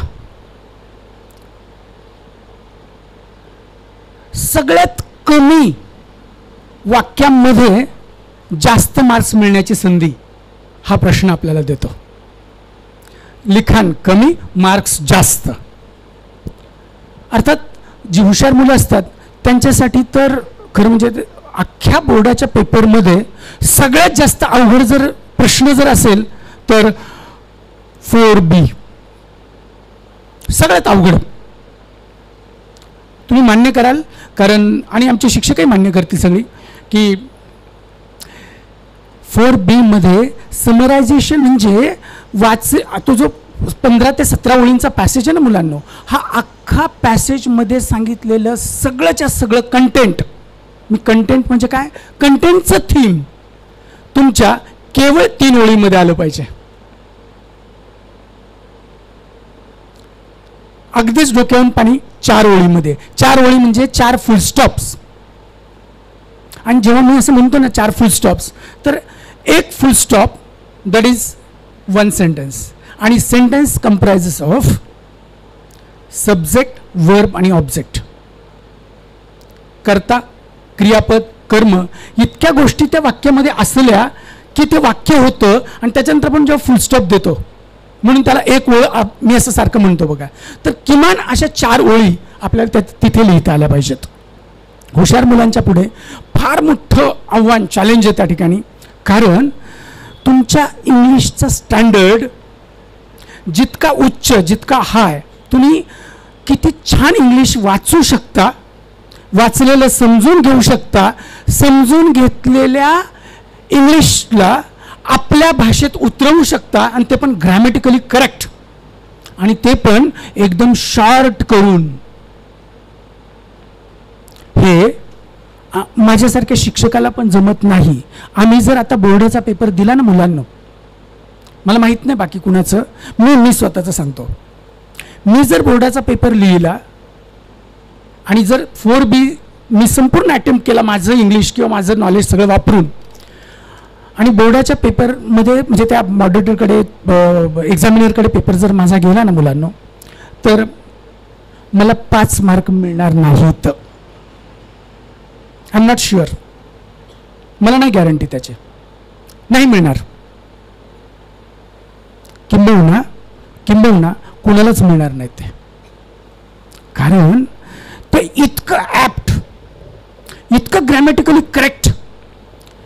सगळ्यात कमी वाक्यांमध्ये जास्त मार्क्स मिळण्याची संधी हा प्रश्न आपल्याला देतो. लिखाण कमी, मार्क्स जास्त. अर्थात जी हुशार मुलं असतात त्यांच्यासाठी तर खरं म्हणजे अख्ख्या बोर्डाच्या पेपरमध्ये सगळ्यात जास्त अवघड जर प्रश्न जर असेल तर 4B सगळ्यात अवघड. तुम्ही मान्य कराल, कारण आणि आमचे शिक्षकही मान्य करतील सगळी की 4B मध्ये समरायझेशन म्हणजे तो जो 15 ते 17 ओळींचा पॅसेज आहे ना मुलांनो, हा अख्खा पॅसेजमध्ये सांगितलेलं सगळंच्या सगळं कंटेंट. मी कंटेंट म्हणजे काय, कंटेंटचं थीम तुमच्या केवळ 3 ओळीमध्ये आलं पाहिजे. अगदीच डोक्यावरून पाणी 4 ओळीमध्ये. 4 ओळी म्हणजे 4 फुल स्टॉप्स. आणि जेव्हा मी असं म्हणतो ना 4 फुल स्टॉप्स, तर एक full stop that is 1 sentence. आणि sentence comprises of subject, verb आणि ऑब्जेक्ट. कर्ता, क्रियापद, कर्म इतक्या गोष्टी त्या वाक्यामध्ये असल्या की ते वाक्य होतं. आणि त्याच्यानंतर आपण जेव्हा फुल स्टॉप देतो म्हणून त्याला एक ओळ मी असं सारखं म्हणतो बघा, तर किमान अशा 4 ओळी आपल्याला तिथे लिहिता आल्या पाहिजेत. हुशार मुलांच्या पुढे फार मोठं आव्हान, चॅलेंज आहे त्या ठिकाणी. कारण तुमच्या इंग्लिशचा स्टँडर्ड जितका उच्च, जितका हाय, तुम्ही किती छान इंग्लिश वाचू शकता, वाचलेलं समजून घेऊ शकता, समजून घेतलेल्या इंग्लिशला आपल्या भाषेत उतरवू शकता, आणि ते पण ग्रॅमॅटिकली करेक्ट, आणि ते पण एकदम शॉर्ट करून. हे माझ्यासारख्या शिक्षकाला पण जमत नाही. आम्ही जर आता बोर्डाचा पेपर दिला ना मुलांना, मला माहीत नाही बाकी कुणाचं, मी स्वतःचं सांगतो, मी जर बोर्डाचा पेपर लिहिला आणि जर 4B मी संपूर्ण अटेम्प्ट केला माझं इंग्लिश किंवा माझं नॉलेज सगळं वापरून, आणि बोर्डाच्या पेपरमध्ये म्हणजे त्या मॉडरेटरकडे, एक्झामिनरकडे पेपर जर माझा गेला ना मुलांना, तर मला 5 मार्क मिळणार नाहीत. आय एम नॉट शुअर, मला नाही गॅरंटी त्याचे, नाही मिळणार. किंबहुना कुणालाच मिळणार नाही ते. कारण ते इतकं ॲप्ट, इतकं ग्रॅमॅटिकली करेक्ट,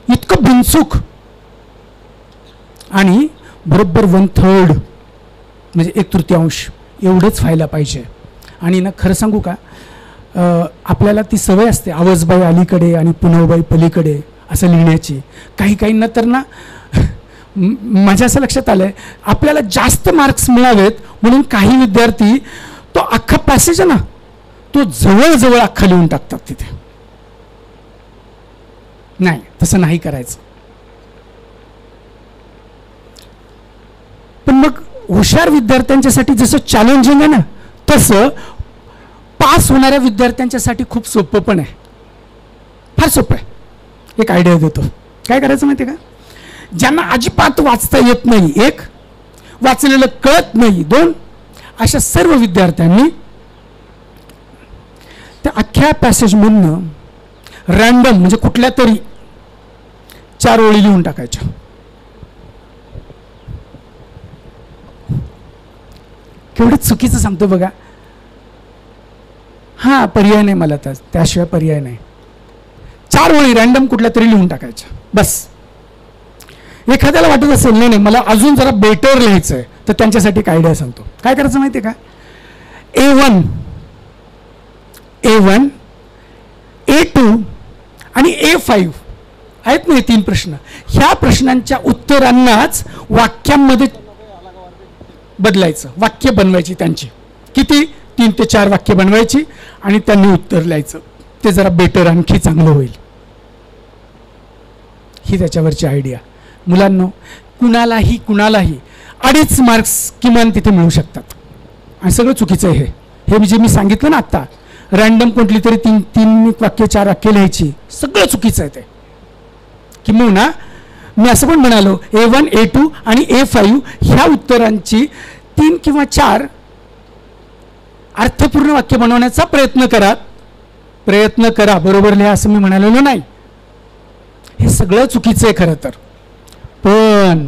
इतकं बिनचूक, आणि बरोबर 1/3 म्हणजे 1/3 एवढंच व्हायला पाहिजे. आणि ना खरं सांगू का, आपल्याला ती सवय असते आवाजबाई अलीकडे आणि पुनवबाई पलीकडे असं लिहिण्याची. काहींना तर ना माझ्या असं लक्षात आलंय, आपल्याला जास्त मार्क्स मिळावेत म्हणून काही विद्यार्थी तो अख्खा पॅसेज आहे ना तो जवळजवळ अख्खा लिहून टाकतात तिथे. नाही, तसं नाही करायचं. पण मग हुशार विद्यार्थ्यांच्यासाठी जसं चॅलेंजिंग आहे ना, तसं पास होणाऱ्या विद्यार्थ्यांच्यासाठी खूप सोपं पण आहे, फार सोपं आहे. एक आयडिया देतो. काय करायचं माहिती आहे का, ज्यांना अजिबात वाचता येत नाही, 1, वाचलेलं कळत नाही, 2, अशा सर्व विद्यार्थ्यांनी त्या अख्ख्या पॅसेजमधनं रँडम म्हणजे कुठल्या तरी 4 ओळी लिहून टाकायच्या. केवढं चुकीचं सांगतो बघा. हां, पर्याय नाही मला, त्याशिवाय पर्याय नाही. 4 ओळी रँडम कुठल्या तरी लिहून टाकायच्या बस. एखाद्याला वाटत असेल नाही मला अजून जरा बेटर लिहायचं आहे, तर त्यांच्यासाठी एक आयडिया सांगतो. काय करायचं माहिती आहे का, A1, A2 आणि A5 आहेत ना, हे 3 प्रश्न. ह्या प्रश्नांच्या उत्तरांनाच वाक्यांमध्ये बदलायचं, वाक्य बनवायची त्यांची. किती, 3 ते 4 वाक्य बनवायची आणि त्यांनी उत्तर लिहायचं. ते जरा बेटर, आणखी चांगलं होईल. ही त्याच्यावरची आयडिया. मुलांनो, कुणालाही 2.5 मार्क्स किमान तिथे मिळू शकतात. आणि सगळं चुकीचं आहे हे जे मी सांगितलं ना आत्ता, रँडम कुठली तरी 3 वाक्य 4 वाक्य लिहायची, सगळं चुकीचं आहे ते. किंबहुना मी असं पण म्हणालो, A1 A2 आणि A5 ह्या उत्तरांची 3 किंवा 4 अर्थपूर्ण वाक्य बनवण्याचा प्रयत्न करा. बरोबर लिहा असं मी म्हणालेलो नाही. हे सगळं चुकीचं आहे खरं तर, पण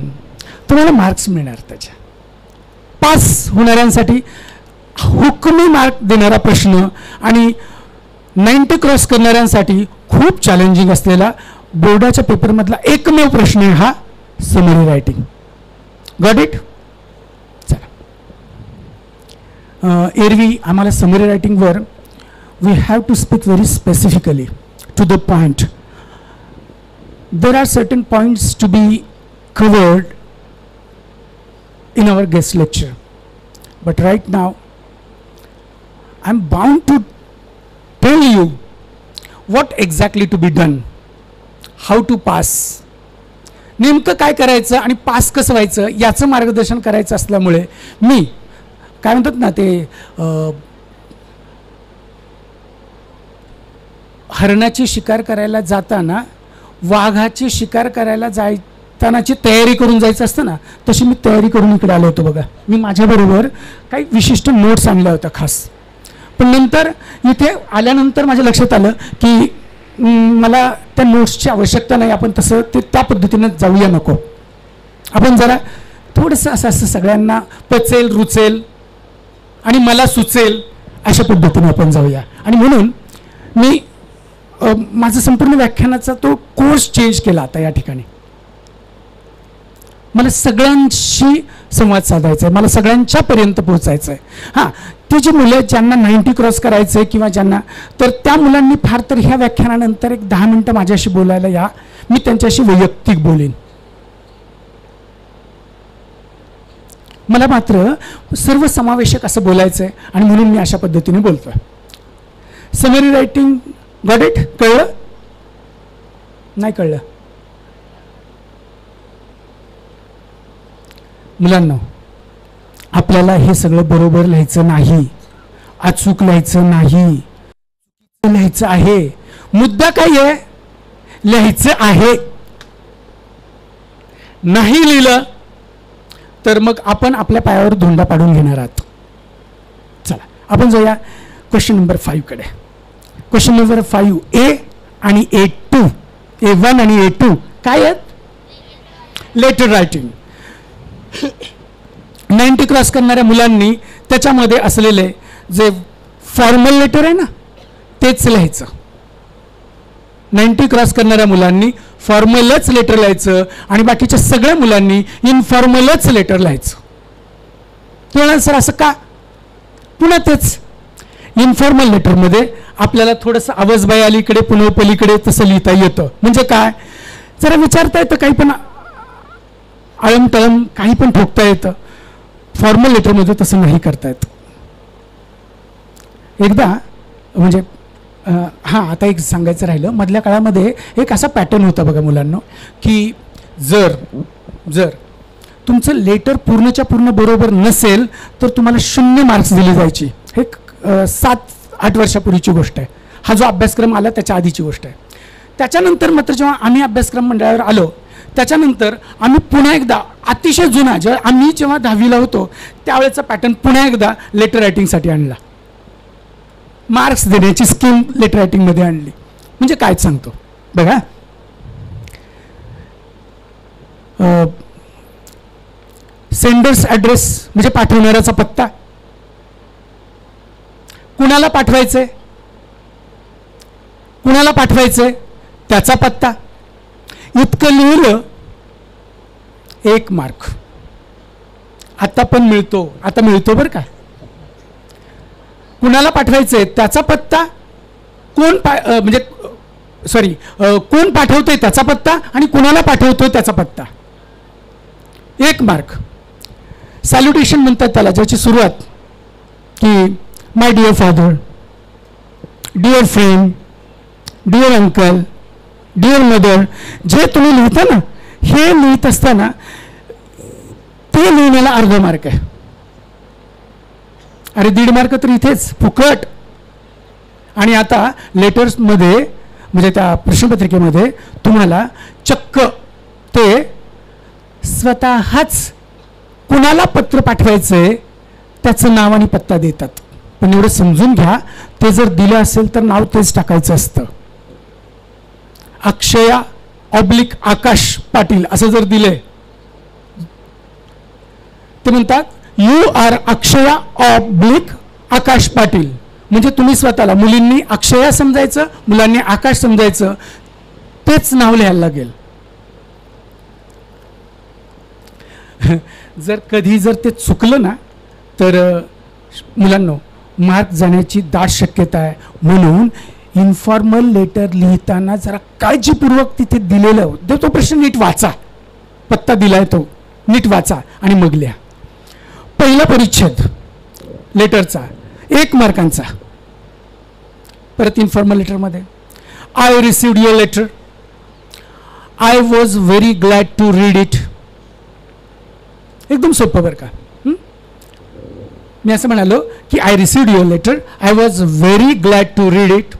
तुम्हाला मार्क्स मिळणार त्याच्या. पास होणाऱ्यांसाठी हुकमी मार्क देणारा प्रश्न आणि 90 क्रॉस करणाऱ्यांसाठी खूप चॅलेंजिंग असलेला बोर्डाच्या पेपरमधला एकमेव प्रश्न आहे हा समरी रायटिंग. Got it? चला, एरवी आम्हाला समरी रायटिंगवर we have to speak very specifically to the point. There are certain points to be covered in our guest lecture, but right now I'm bound to tell you what exactly to be done, how to pass. नेमकं काय करायचं आणि pass कसं व्हायचं याचं मार्गदर्शन करायचं असल्यामुळे मी काय म्हणतात ना ते हरणाची शिकार करायला जाताना वाघाची शिकार करायला जातानाची तयारी करून जायचं असतं ना, तशी मी तयारी करून इकडे आलो होतो बघा. मी माझ्याबरोबर काही विशिष्ट नोट्स आणल्या होत्या खास. पण नंतर इथे आल्यानंतर माझ्या लक्षात आलं की मला त्या नोट्सची आवश्यकता नाही, आपण तसं ते त्या पद्धतीनं जाऊया नको. आपण जरा थोडंसं असं सगळ्यांना पचेल रुचेल आणि मला सुचेल अशा पद्धतीने आपण जाऊया. आणि म्हणून मी माझं संपूर्ण व्याख्यानाचा तो कोर्स चेंज केला आता या ठिकाणी. मला सगळ्यांशी संवाद साधायचा आहे, मला सगळ्यांच्यापर्यंत पोहोचायचं आहे. हां, ती जी मुलं ज्यांना 90 क्रॉस करायचं आहे किंवा ज्यांना, तर त्या मुलांनी फार तर ह्या व्याख्यानानंतर एक 10 मिनटं माझ्याशी बोलायला या, मी त्यांच्याशी वैयक्तिक बोलेन. मला मात्र सर्वसमावेशक असं बोलायचं आहे आणि म्हणून मी अशा पद्धतीने बोलतोय. Summary writing got it? कळलं? नाही कळलं? मुलांना, आपल्याला हे सगळं बरोबर लिहायचं नाही, अचूक लिहायचं नाही, लिहायचं आहे. मुद्दा काय आहे? लिहायचं आहे. नाही लिहिलं तर मग आपण आपल्या पायावर धोंडा पाडून घेणार आहात. चला आपण जाऊया क्वेश्चन नंबर 5 कडे. क्वेश्चन नंबर 5, A आणि A2, A1 आणि A2 काय आहेत? Letter writing. 90 क्रॉस करणाऱ्या मुलांनी त्याच्यामध्ये असलेले जे फॉर्मल लेटर आहे ना तेच लिहायचं. 90 क्रॉस करणाऱ्या मुलांनी फॉर्मलच लेटर लिहायचं आणि बाकीच्या सगळ्या मुलांनी इनफॉर्मलच लेटर लिहायचं. तुम्हाला सर असं का? पुन्हा तेच इनफॉर्मल लेटरमध्ये आपल्याला थोडंसं आवाजबाई अलीकडे पुन्हा पलीकडे तसं लिहिता येतं. म्हणजे काय, जरा विचारता येतं, काही पण आळमटळम काही पण ठोकता येतं. फॉर्मल लेटरमध्ये तसं नाही करता येत. एकदा म्हणजे हां, आता एक सांगायचं राहिलं, मधल्या काळामध्ये एक असा पॅटर्न होता बघा मुलांना, की जर तुमचं लेटर पूर्णच्या पूर्ण बरोबर नसेल तर तुम्हाला 0 मार्क्स दिले जायचे. हे 7-8 वर्षापूर्वीची गोष्ट आहे. हा जो अभ्यासक्रम आला त्याच्या आधीची गोष्ट आहे. त्याच्यानंतर मात्र जेव्हा आम्ही अभ्यासक्रम मंडळावर आलो त्याच्यानंतर आम्ही पुन्हा एकदा अतिशय जुना, आम्ही जेव्हा 10वीला होतो त्यावेळेचा पॅटर्न पुन्हा एकदा लेटर रायटिंगसाठी आणला. मार्क्स देण्याची स्कीम लेटर रायटिंगमध्ये आणली. म्हणजे काय सांगतो बघा, सेंडर्स ॲड्रेस म्हणजे पाठवणाऱ्याचा पत्ता, कुणाला पाठवायचंय त्याचा पत्ता, इतकं लिहिलं 1 मार्क. आता पण मिळतो, आता मिळतो बरं का. कुणाला पाठवायचंय त्याचा पत्ता, कोण पाठवतोय त्याचा पत्ता आणि कुणाला पाठवतोय त्याचा पत्ता, 1 मार्क. सॅल्युटेशन म्हणतात त्याला, ज्याची सुरुवात की my dear father, dear friend, dear uncle, dear mother, जे तुम्ही लिहिता ना, हे लिहित असताना ते लिहिण्याला अर्धा मार्क आहे. अरे 1.5 मार्क तर इथेच फुकट. आणि आता लेटर्समध्ये म्हणजे त्या प्रश्नपत्रिकेमध्ये तुम्हाला चक्क ते स्वतःच कुणाला पत्र पाठवायचंय त्याचं नाव आणि पत्ता देतात. पण एवढं समजून घ्या, ते जर दिलं असेल तर नाव तेच टाकायचं असतं. अक्षया ऑब्लिक आकाश पाटील असं जर दिलंय, ते म्हणतात यू आर अक्षया ऑब्लिक आकाश पाटील. म्हणजे तुम्ही स्वतःला, मुलींनी अक्षया समजायचं, मुलांनी आकाश समजायचं, तेच नाव लिहायला लागेल. जर कधी जर ते चुकलं ना तर मुलांनो मार्क जाण्याची दाट शक्यता आहे. म्हणून इन्फॉर्मल लेटर लिहिताना जरा काळजीपूर्वक तिथे दिलेलं तो प्रश्न नीट वाचा, पत्ता दिलाय तो नीट वाचा आणि मग लिहा. पहिला परिच्छेद लेटरचा 1 मार्कांचा. परत इन्फॉर्मल लेटरमध्ये I received your letter, I was very glad to read it. एकदम सोपं बरं का. मी असं म्हणालो की I received your letter, I was very glad to read it.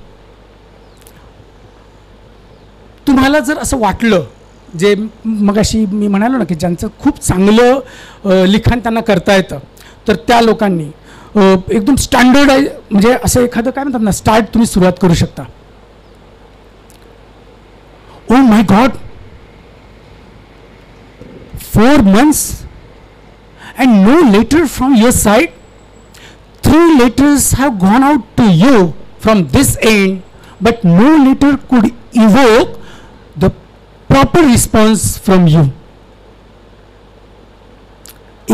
तुम्हाला जर असं वाटलं, जे मगाशी मी म्हणालो ना की ज्यांचं खूप चांगलं लिखाण त्यांना करता येतं, तर त्या लोकांनी एकदम स्टँडर्ड आहे, म्हणजे असं एखादं काय म्हणतात ना स्टार्ट तुम्ही सुरुवात करू शकता. Oh my God, 4 months and no letter from your side. 3 letters have gone out to you from this end, but no letter could evoke the proper response from you.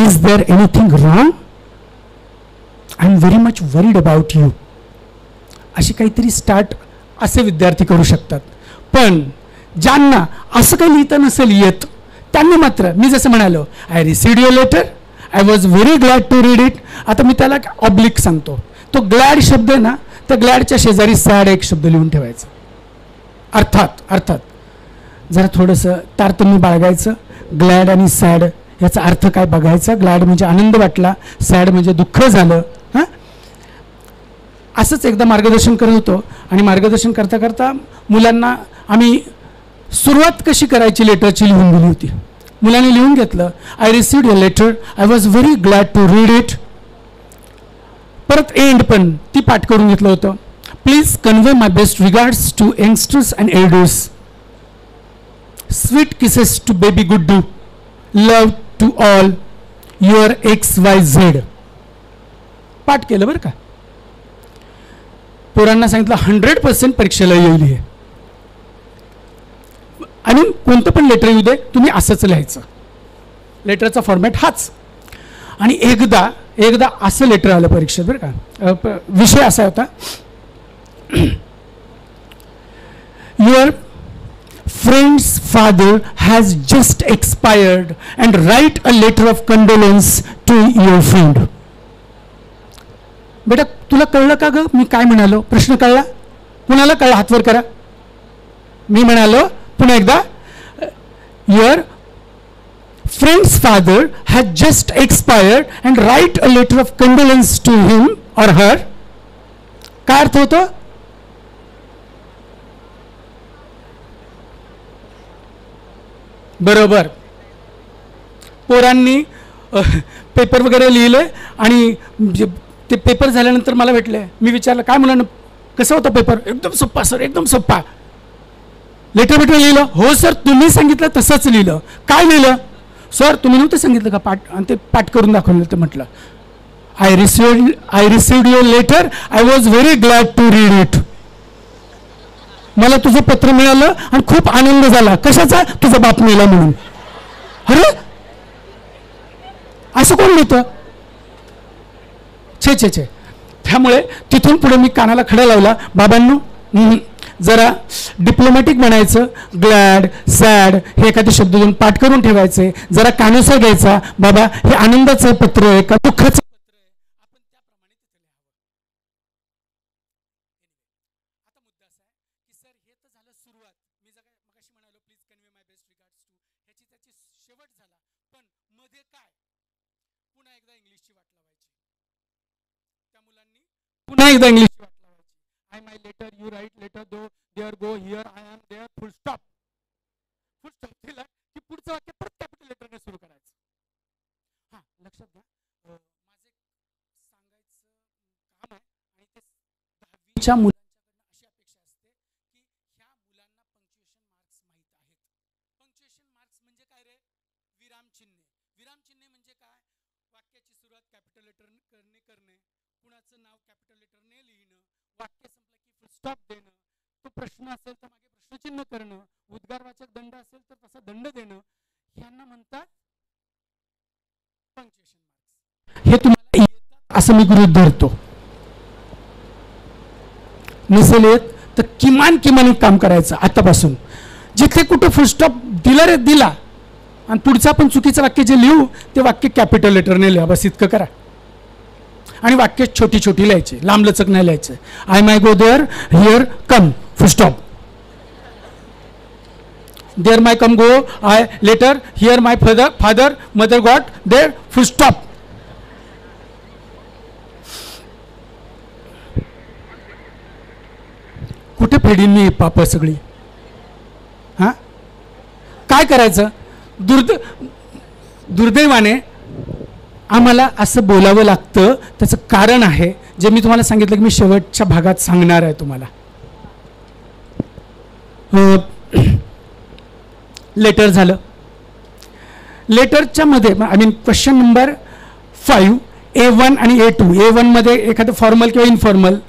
Is there anything wrong? I am very much worried about you. अशी काहीतरी start असे विद्यार्थी करू शकतात. पण ज्यांना असं काही लिहिता नसेल येत, त्यांनी मात्र मी जसं म्हणालो I received your letter, I was very glad to read it. आता मी त्याला ऑब्लिक सांगतो. तो ग्लॅड शब्द आहे ना, त्या ग्लॅडच्या शेजारी सॅड एक शब्द लिहून ठेवायचा. अर्थात जरा थोडंसं तारतम्य बाळगायचं. ग्लॅड आणि सॅड याचा अर्थ काय बघायचा. ग्लॅड म्हणजे आनंद वाटला, सॅड म्हणजे दुःख झालं. हां, असंच एकदा मार्गदर्शन करत होतो आणि मार्गदर्शन करता करता मुलांना आम्ही सुरुवात कशी करायची लेटरची लिहून दिली होती. मुलांनी लिहून घेतलं, I received your letter, I was very glad to read it. परत एंड पण ती पाठ करून घेतलं होतं. Please convey my best regards to youngsters and elders. Sweet kisses to baby Guddu. Love to all. Your XYZ. पाठ केलं बरं का. पोरांना सांगितलं 100% परीक्षेला येईल हे. आणि कोणतं पण लेटर येऊ दे, तुम्ही असंच लिहायचं. लेटरचा फॉर्मॅट हाच. आणि एकदा असं लेटर आलं परीक्षेत बरं का. विषय असा होता, your friend's father has just expired and write a letter of condolence to your friend. बेटा तुला कळलं का ग मी काय म्हणालो? प्रश्न कळला? कुणाला कळला हातवर करा. मी म्हणालो पुन्हा एकदा, your friend's father has just expired and write a letter of condolence to him or her. काय अर्थ होतो? बरोबर. पोरांनी पेपर वगैरे लिहिले आणि ते पेपर झाल्यानंतर मला भेटले. मी विचारलं काय मुलांना कसं होतं पेपर? एकदम सोप्पा सर, एकदम सोप्पा. लेटर लिहिलं? हो सर, तुम्ही सांगितलं तसंच लिहिलं. काय लिहिलं? सर तुम्ही नव्हतं सांगितलं का पाठ? आणि ते पाठ करून दाखवलं. ते म्हटलं I received your letter, I was very glad to read it. मला तुझं पत्र मिळालं आणि खूप आनंद झाला. कशाचा? तुझा बाप मिळाला म्हणून. अरे असं कोण लिहितं? छे. त्यामुळे तिथून पुढे मी कानाला खडा लावला. बाबांनो जरा डिप्लोमॅटिक बनायचं. ग्लॅड, सॅड हे एखादे शब्द देऊन पाठ करून ठेवायचे. जरा कानोसा घ्यायचा. बाबा हे आनंदाचं पत्र आहे का दुःखाचं पत्र आहे, आपण त्याप्रमाणे तिथे लिहावं. आता मुद्दा असा आहे की सर पण मध्ये काय पुन्हा एकदा इंग्लिशची वाट लावायची. त्या मुलांनी पुन्हा एकदा इंग्लिशची वाट लावायची. I my letter, you write letter, do there go here I am there, full stop. Full stop दिला की पुढचं वाक्य परत कॅपिटल लेटरने सुरू करायचं. हा लक्षात घ्या, माझे सांगायचं काम आहे आणि ते 10वीच्या मुलांच्याकडनं अशी अपेक्षा असते की ह्या मुलांना पंक्च्युएशन मार्क्स माहीत आहेत. पंक्च्युएशन मार्क्स म्हणजे काय रे? विरामचिन्हे. विरामचिन्हे म्हणजे काय? वाक्याची सुरुवात कॅपिटल लेटरने करणे, कुणाचं नाव कॅपिटल लेटरने लिहिणं, वाक्य संपलं की फुल स्टॉप देणं, तो प्रश्न असेल तर मागे प्रश्नचिन्ह करणं, उद्गारवाचक दंड असेल तर तसा दंड देणं, ह्यांना म्हणतात पंक्च्युएशन मार्क्स. हे तुम्हाला येतात असं मी गृहीत धरतो. नसेल येत तर किमान एक काम करायचं आतापासून. जिथे कुठे फुल स्टॉप दिला रे दिला आणि पुढचं आपण चुकीचं वाक्य जे लिहू ते वाक्य कॅपिटल लेटरने लिहा, बस इतकं करा. आणि वाक्य छोटी छोटी लिहायचे, लांबलचक नाही लिहायचं. I my go there here come, full stop. There my come go I letter here my father mother got there, full stop. कुठे फेडीन मी पाप सगळी? हा काय करायचं? दुर्दैवाने आम्हाला असं बोलावं लागतं. त्याचं कारण आहे जे मी तुम्हाला सांगितलं की मी शेवटच्या भागात सांगणार आहे तुम्हाला. लेटर झालं. लेटरच्या मध्ये I mean question number 5 A1 आणि A2. A1 मध्ये एखादं फॉर्मल किंवा इनफॉर्मल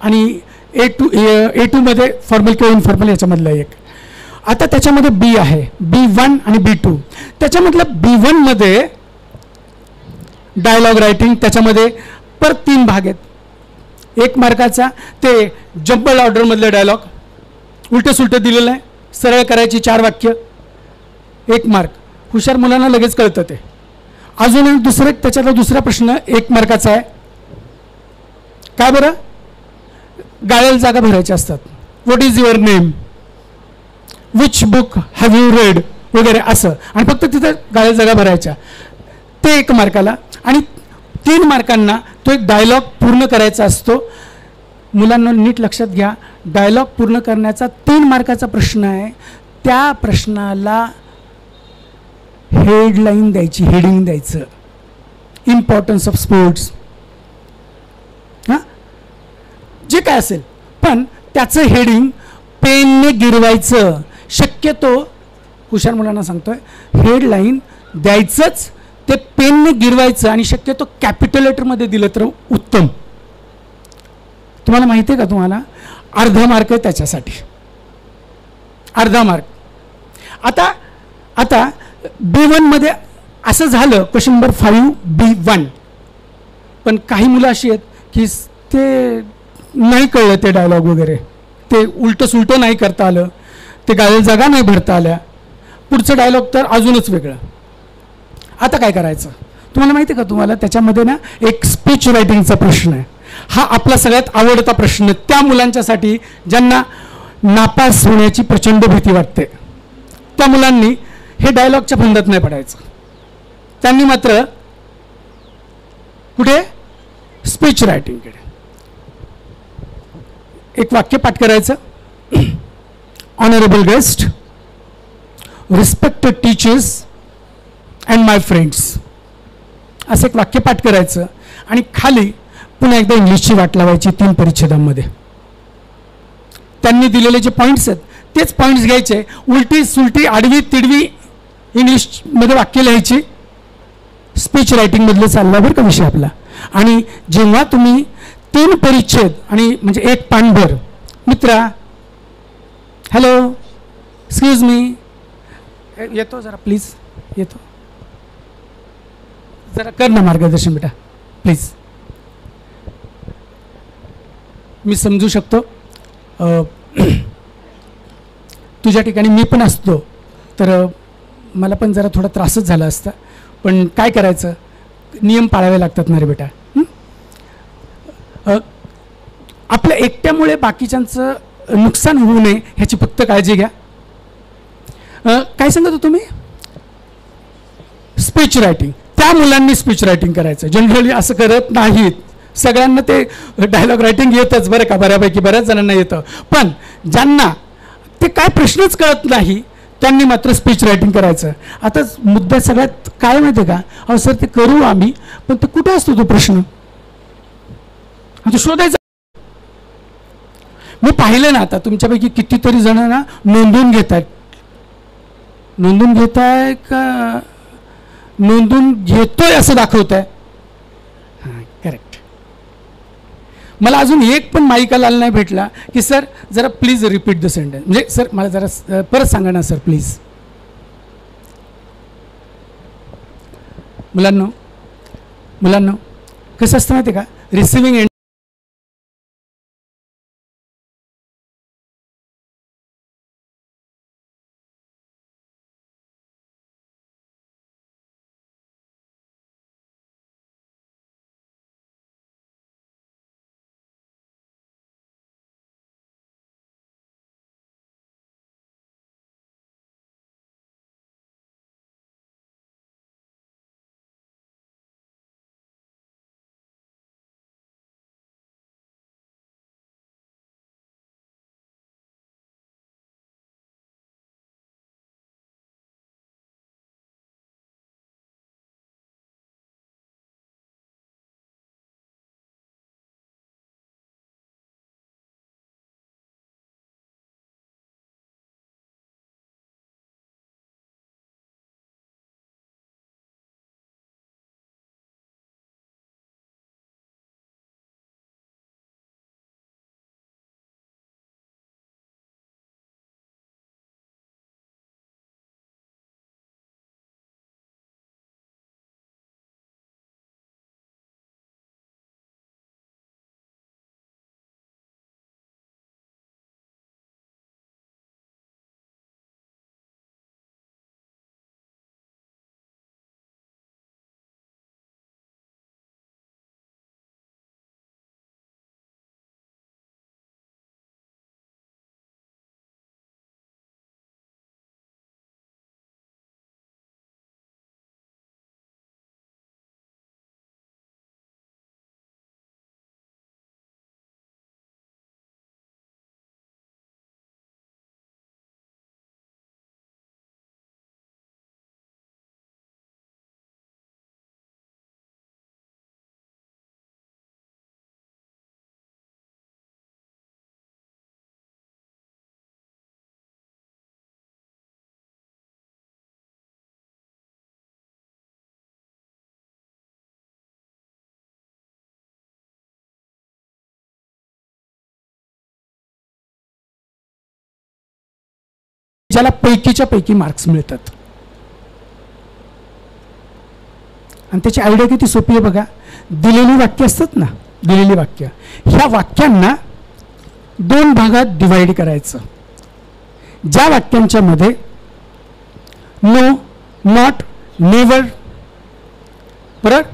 आणि A2 मध्ये फॉर्मल किंवा इनफॉर्मल याच्यामधलं एक. आता त्याच्यामध्ये B आहे, B1 आणि B2. त्याच्यामधलं B1 मध्ये डायलॉग रायटिंग, त्याच्यामध्ये परत 3 भाग आहेत. 1 मार्काचा ते जंपल ऑर्डर मधले डायलॉग, उलट सुलट दिलेलं आहे, सरळ करायची 4 वाक्य, 1 मार्क. हुशार मुलांना लगेच कळतं ते. अजून एक त्याच्यातला दुसरा प्रश्न 1 मार्काचा आहे. काय बरं? गाळ्याला जागा भरायच्या असतात. What is your name, which book have you read वगैरे असं, आणि फक्त तिथं गाळ्याला जागा भरायच्या. ते 1 मार्काला. आणि 3 मार्कांना तो एक डायलॉग पूर्ण करायचा असतो. मुलांना नीट लक्षात घ्या, डायलॉग पूर्ण करण्याचा 3 मार्काचा प्रश्न आहे. त्या प्रश्नाला हेडलाईन द्यायची, हेडिंग द्यायचं. इम्पॉर्टन्स ऑफ स्पोर्ट्स, हां जे काय असेल, पण त्याचं हेडिंग पेनने गिरवायचं. शक्यतो हुशार मुलांना सांगतोय हेडलाईन द्यायचंच, ते पेनने गिरवायचं आणि शक्यतो कॅपिटल लेटरमध्ये दिलं तर उत्तम. तुम्हाला माहिती आहे का, तुम्हाला अर्धा मार्क आहे त्याच्यासाठी, अर्धा मार्क. आता B1 मध्ये असं झालं, क्वेश्चन नंबर 5 B1. पण काही मुलं अशी आहेत की ते नाही कळलं ते डायलॉग वगैरे, ते उलटं सुलटं नाही करता आलं, ते गाळ्याला जागा नाही भरता आल्या, पुढचं डायलॉग तर अजूनच वेगळं. आता काय करायचं तुम्हाला माहिती आहे का? तुम्हाला त्याच्यामध्ये ना एक स्पीच रायटिंगचा प्रश्न आहे. हा आपला सगळ्यात आवडता प्रश्न त्या मुलांच्यासाठी ज्यांना नापास होण्याची प्रचंड भीती वाटते. त्या मुलांनी हे डायलॉगच्या फंदात नाही पडायचं. त्यांनी मात्र कुठे स्पीच रायटिंगकडे एक वाक्य पाठ करायचं. Honourable guest, respected teachers and my friends, असं एक वाक्य पाठ करायचं आणि खाली पुन्हा एकदा इंग्लिशची वाट लावायची 3 परिच्छेदांमध्ये. त्यांनी दिलेले जे पॉईंट्स आहेत तेच पॉईंट्स घ्यायचे, उलटी सुलटी आडवी तिडवी इंग्लिशमध्ये वाक्य लिहायची. स्पीच रायटिंगमधलं चालला बरं का विषय आपला. आणि जेव्हा तुम्ही 3 परिच्छेद आणि म्हणजे 1 पानभर, मित्रा हॅलो एक्सक्यूज मी, येतो जरा प्लीज, येतो जरा कर ना मार्गदर्शन बेटा प्लीज. मी समजू शकतो तुझ्या ठिकाणी मी पण असतो तर मला पण जरा थोडा त्रासच झाला असता, पण काय करायचं, नियम पाळावे लागतात ना रे बेटा. आपल्या एकट्यामुळे बाकीच्यांचं नुकसान होऊ नये ह्याची फक्त काळजी घ्या. काय सांगत हो तुम्ही? स्पीच रायटिंग, त्या मुलांनी स्पीच रायटिंग करायचं. जनरली असं करत नाहीत. सगळ्यांना ते डायलॉग रायटिंग येतच बरं का, बऱ्यापैकी बऱ्याच जणांना येतं. पण ज्यांना ते काय प्रश्नच कळत नाही त्यांनी मात्र स्पीच रायटिंग करायचं. आता मुद्दा सगळ्यात काय माहिती आहे का, अहो सर ते करू आम्ही, पण ते कुठे असतो तो प्रश्न, आता शोधायचा. मी पाहिलं ना, आता तुमच्यापैकी कितीतरी जण ना नोंदून घेत आहेत. नोंदून घेताय का नोंदून घेतोय असं दाखवत आहे? हां, करेक्ट. मला अजून एक पण माईकाला आला नाही भेटला की सर जरा प्लीज रिपीट द सेंटेन्स. म्हणजे सर मला जरा परत सांगा ना सर प्लीज. मुलांनो कसं असतं माहिती आहे का, रिसिव्हिंग एंड ज्याला पैकीच्या पैकी मार्क्स मिळतात. आणि त्याची आयडिया किती सोपी आहे बघा. दिलेली वाक्य असतात ना, दिलेली वाक्य, ह्या वाक्यांना दोन भागात डिवाइड करायचं. ज्या वाक्यांच्या मध्ये नो, नॉट, नेवर, परत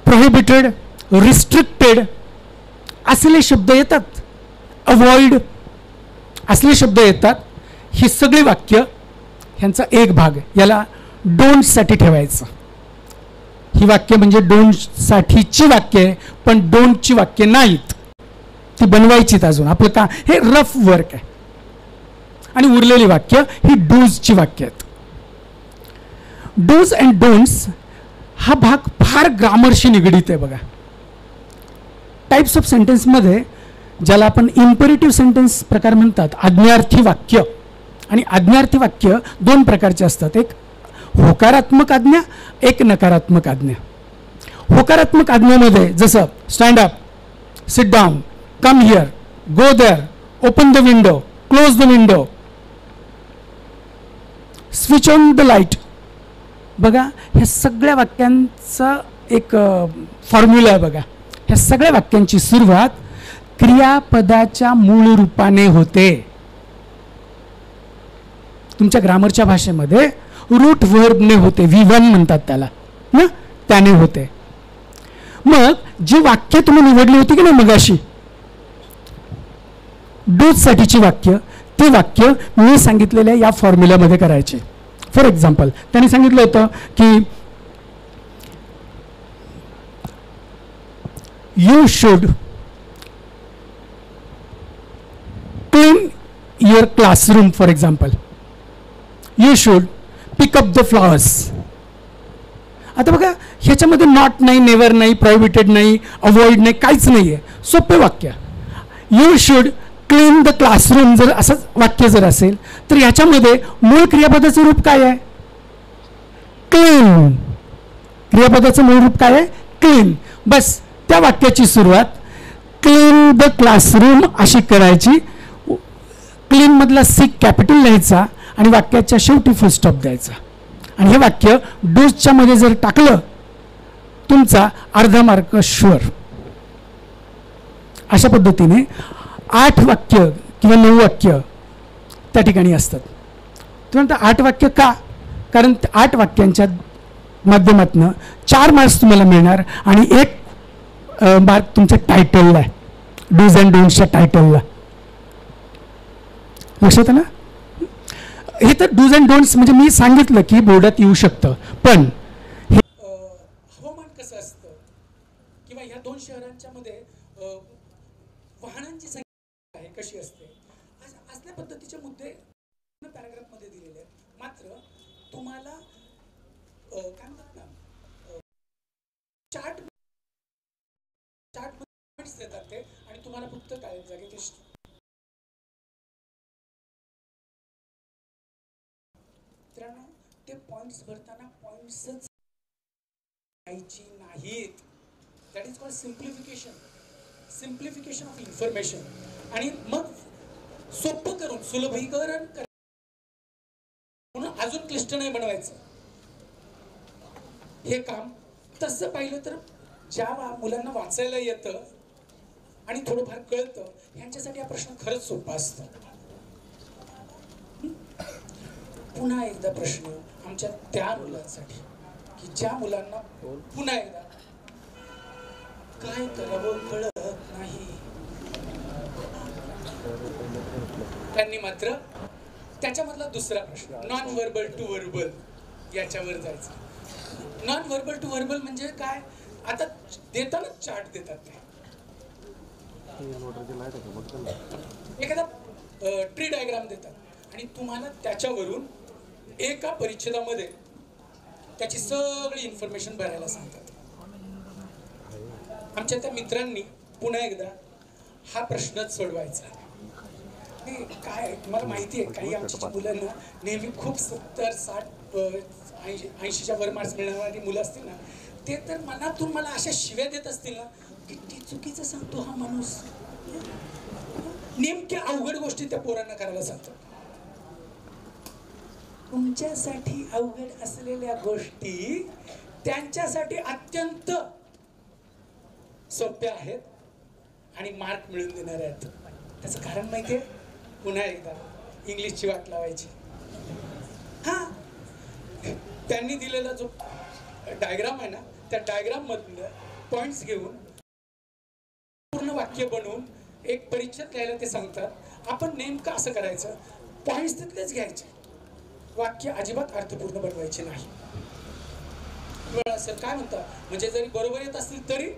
प्रोहिबिटेड, रिस्ट्रिक्टेड असले शब्द येतात, अवॉइड असले शब्द येतात, ही सगळी वाक्य ह्यांचा एक भाग याला डोंट साठी ठेवायचं. ही वाक्य म्हणजे डोंट साठीची वाक्य आहे, पण डोंटची वाक्य नाहीत, ती बनवायचीत अजून. आपलं का हे रफ वर्क आहे. आणि उरलेली वाक्य ही डूजची वाक्य आहेत. डूज अँड डोंट्स हा भाग फार ग्रामरशी निगडीत आहे बघा. टाइप्स ऑफ सेंटेन्समध्ये ज्याला आपण इम्पेरेटिव्ह सेंटेन्स प्रकार म्हणतात, आज्ञार्थी वाक्य. आणि आज्ञार्थी वाक्य दोन प्रकारचे असतात, एक होकारात्मक आज्ञा, एक नकारात्मक आज्ञा. होकारात्मक आज्ञेमध्ये जसं stand up, sit down, come here, go there, open the window, close the window, switch on the light. बघा ह्या सगळ्या वाक्यांचा एक फॉर्म्युला आहे बघा. ह्या सगळ्या वाक्यांची सुरुवात क्रियापदाच्या मूळ रूपाने होते. तुमच्या ग्रामरच्या भाषेमध्ये रूट व्हर्बने होते, V1 म्हणतात त्याला ना, त्याने होते. मग जी वाक्य तुम्ही निवडली होती की नाही मगाशी, डूज साठीची वाक्य, ते वाक्य मी सांगितलेल्या या फॉर्म्युल्यामध्ये करायचे. फॉर एक्झाम्पल त्यांनी सांगितलं होतं की you should clean your classroom for example, you should pick up the flowers. आता बघा ह्याच्यामध्ये नॉट नाही, नेवर नाही, प्रोहिबिटेड नाही, अवॉइड नाही, काहीच नाही आहे. सोपे वाक्य. You should clean the classroom जर असं वाक्य जर असेल तर ह्याच्यामध्ये मूळ क्रियापदाचं रूप काय आहे? क्लीन. क्रियापदाचं मूळ रूप काय आहे? क्लीन. बस त्या वाक्याची सुरुवात क्लीन द क्लासरूम अशी करायची. क्लीन मधला सी कॅपिटल लिहायचा आणि वाक्याच्या शेवटी फुल स्टॉप द्यायचा. आणि हे वाक्य डूजच्या मध्ये जर टाकलं तुमचा अर्धा मार्क शुअर. अशा पद्धतीने 8 वाक्य किंवा 9 वाक्य त्या ठिकाणी असतात. तुम्ही म्हणता 8 वाक्य का? कारण 8 वाक्यांच्या माध्यमातून 4 मार्क्स तुम्हाला मिळणार आणि 1 मार्क तुमच्या टायटलला आहे, डूज अँड डोंट्सच्या टायटलला. लक्षात आहे ना? हे तर डूज अँड डोंट्स म्हणजे मी सांगितलं की बोर्डात येऊ शकतं, पण हवामान कसं असतं किंवा ह्या 2 शहरांच्या मध्ये वाहनांची संख्या आहे कशी असते, असल्या पद्धतीचे मुद्दे पॅराग्राफमध्ये दिलेले आहेत. मात्र तुम्हाला काय म्हणतात ना, चार्ट देतात ते आणि तुम्हाला फक्त काय जागे ते पॉइंट्स भरताना पॉइंट्सच घ्यायची नाहीत. That is called simplification. Simplification of information. आणि मग सोपं करून सुलभीकरण म्हणून अजून क्लिष्ट नाही बनवायचं हे काम. तसं पाहिलं तर ज्या मुलांना वाचायला येतं आणि थोडंफार कळतं यांच्यासाठी हा प्रश्न खरंच सोपा असतो. पुन्हा एकदा प्रश्न आमच्या त्या मुलांसाठी की ज्या मुलांना पुन्हा एकदा काय करावं कळत नाही, त्यांनी मात्र त्याच्यामधला दुसरा प्रश्न नॉन व्हर्बल टू व्हर्बल याच्यावर जायचं. नॉन व्हर्बल टू व्हर्बल म्हणजे काय? आता देताना चार्ट देतात ते, एखादा ट्री डायग्राम देतात आणि तुम्हाला त्याच्यावरून एका परिच्छेदामध्ये त्याची सगळी इन्फॉर्मेशन भरायला सांगतात. आमच्या त्या मित्रांनी पुन्हा एकदा हा प्रश्नच सोडवायचा. काय तुम्हाला माहिती आहे काही आमच्या मुलांना नेहमी खूप 70, 60, 80च्या वर मार्क्स मिळणारी मुलं असतील ना, ते तर मनातून मला अशा शिव्या देत असतील ना, किती चुकीचं सांगतो हा माणूस. नेमक्या अवघड गोष्टी त्या पोरांना करायला सांगतात. तुमच्यासाठी अवघड असलेल्या गोष्टी त्यांच्यासाठी अत्यंत सोप्या आहेत आणि मार्क मिळवून देणाऱ्या आहेत. त्याचं कारण माहितीये? पुन्हा एकदा इंग्लिशची वाट लावायची. हा, त्यांनी दिलेला जो डायग्राम आहे ना, त्या डायग्राम मधलं पॉइंट्स घेऊन पूर्ण वाक्य बनवून एक परिच्छेद लिहायला ते सांगतात. आपण नेमकं असं करायचं, पॉइंट्स तिथलेच घ्यायचे, वाक्य अजिबात अर्थपूर्ण बनवायचे नाही. सर काय म्हणता, म्हणजे जरी बरोबर येत असतील तरी?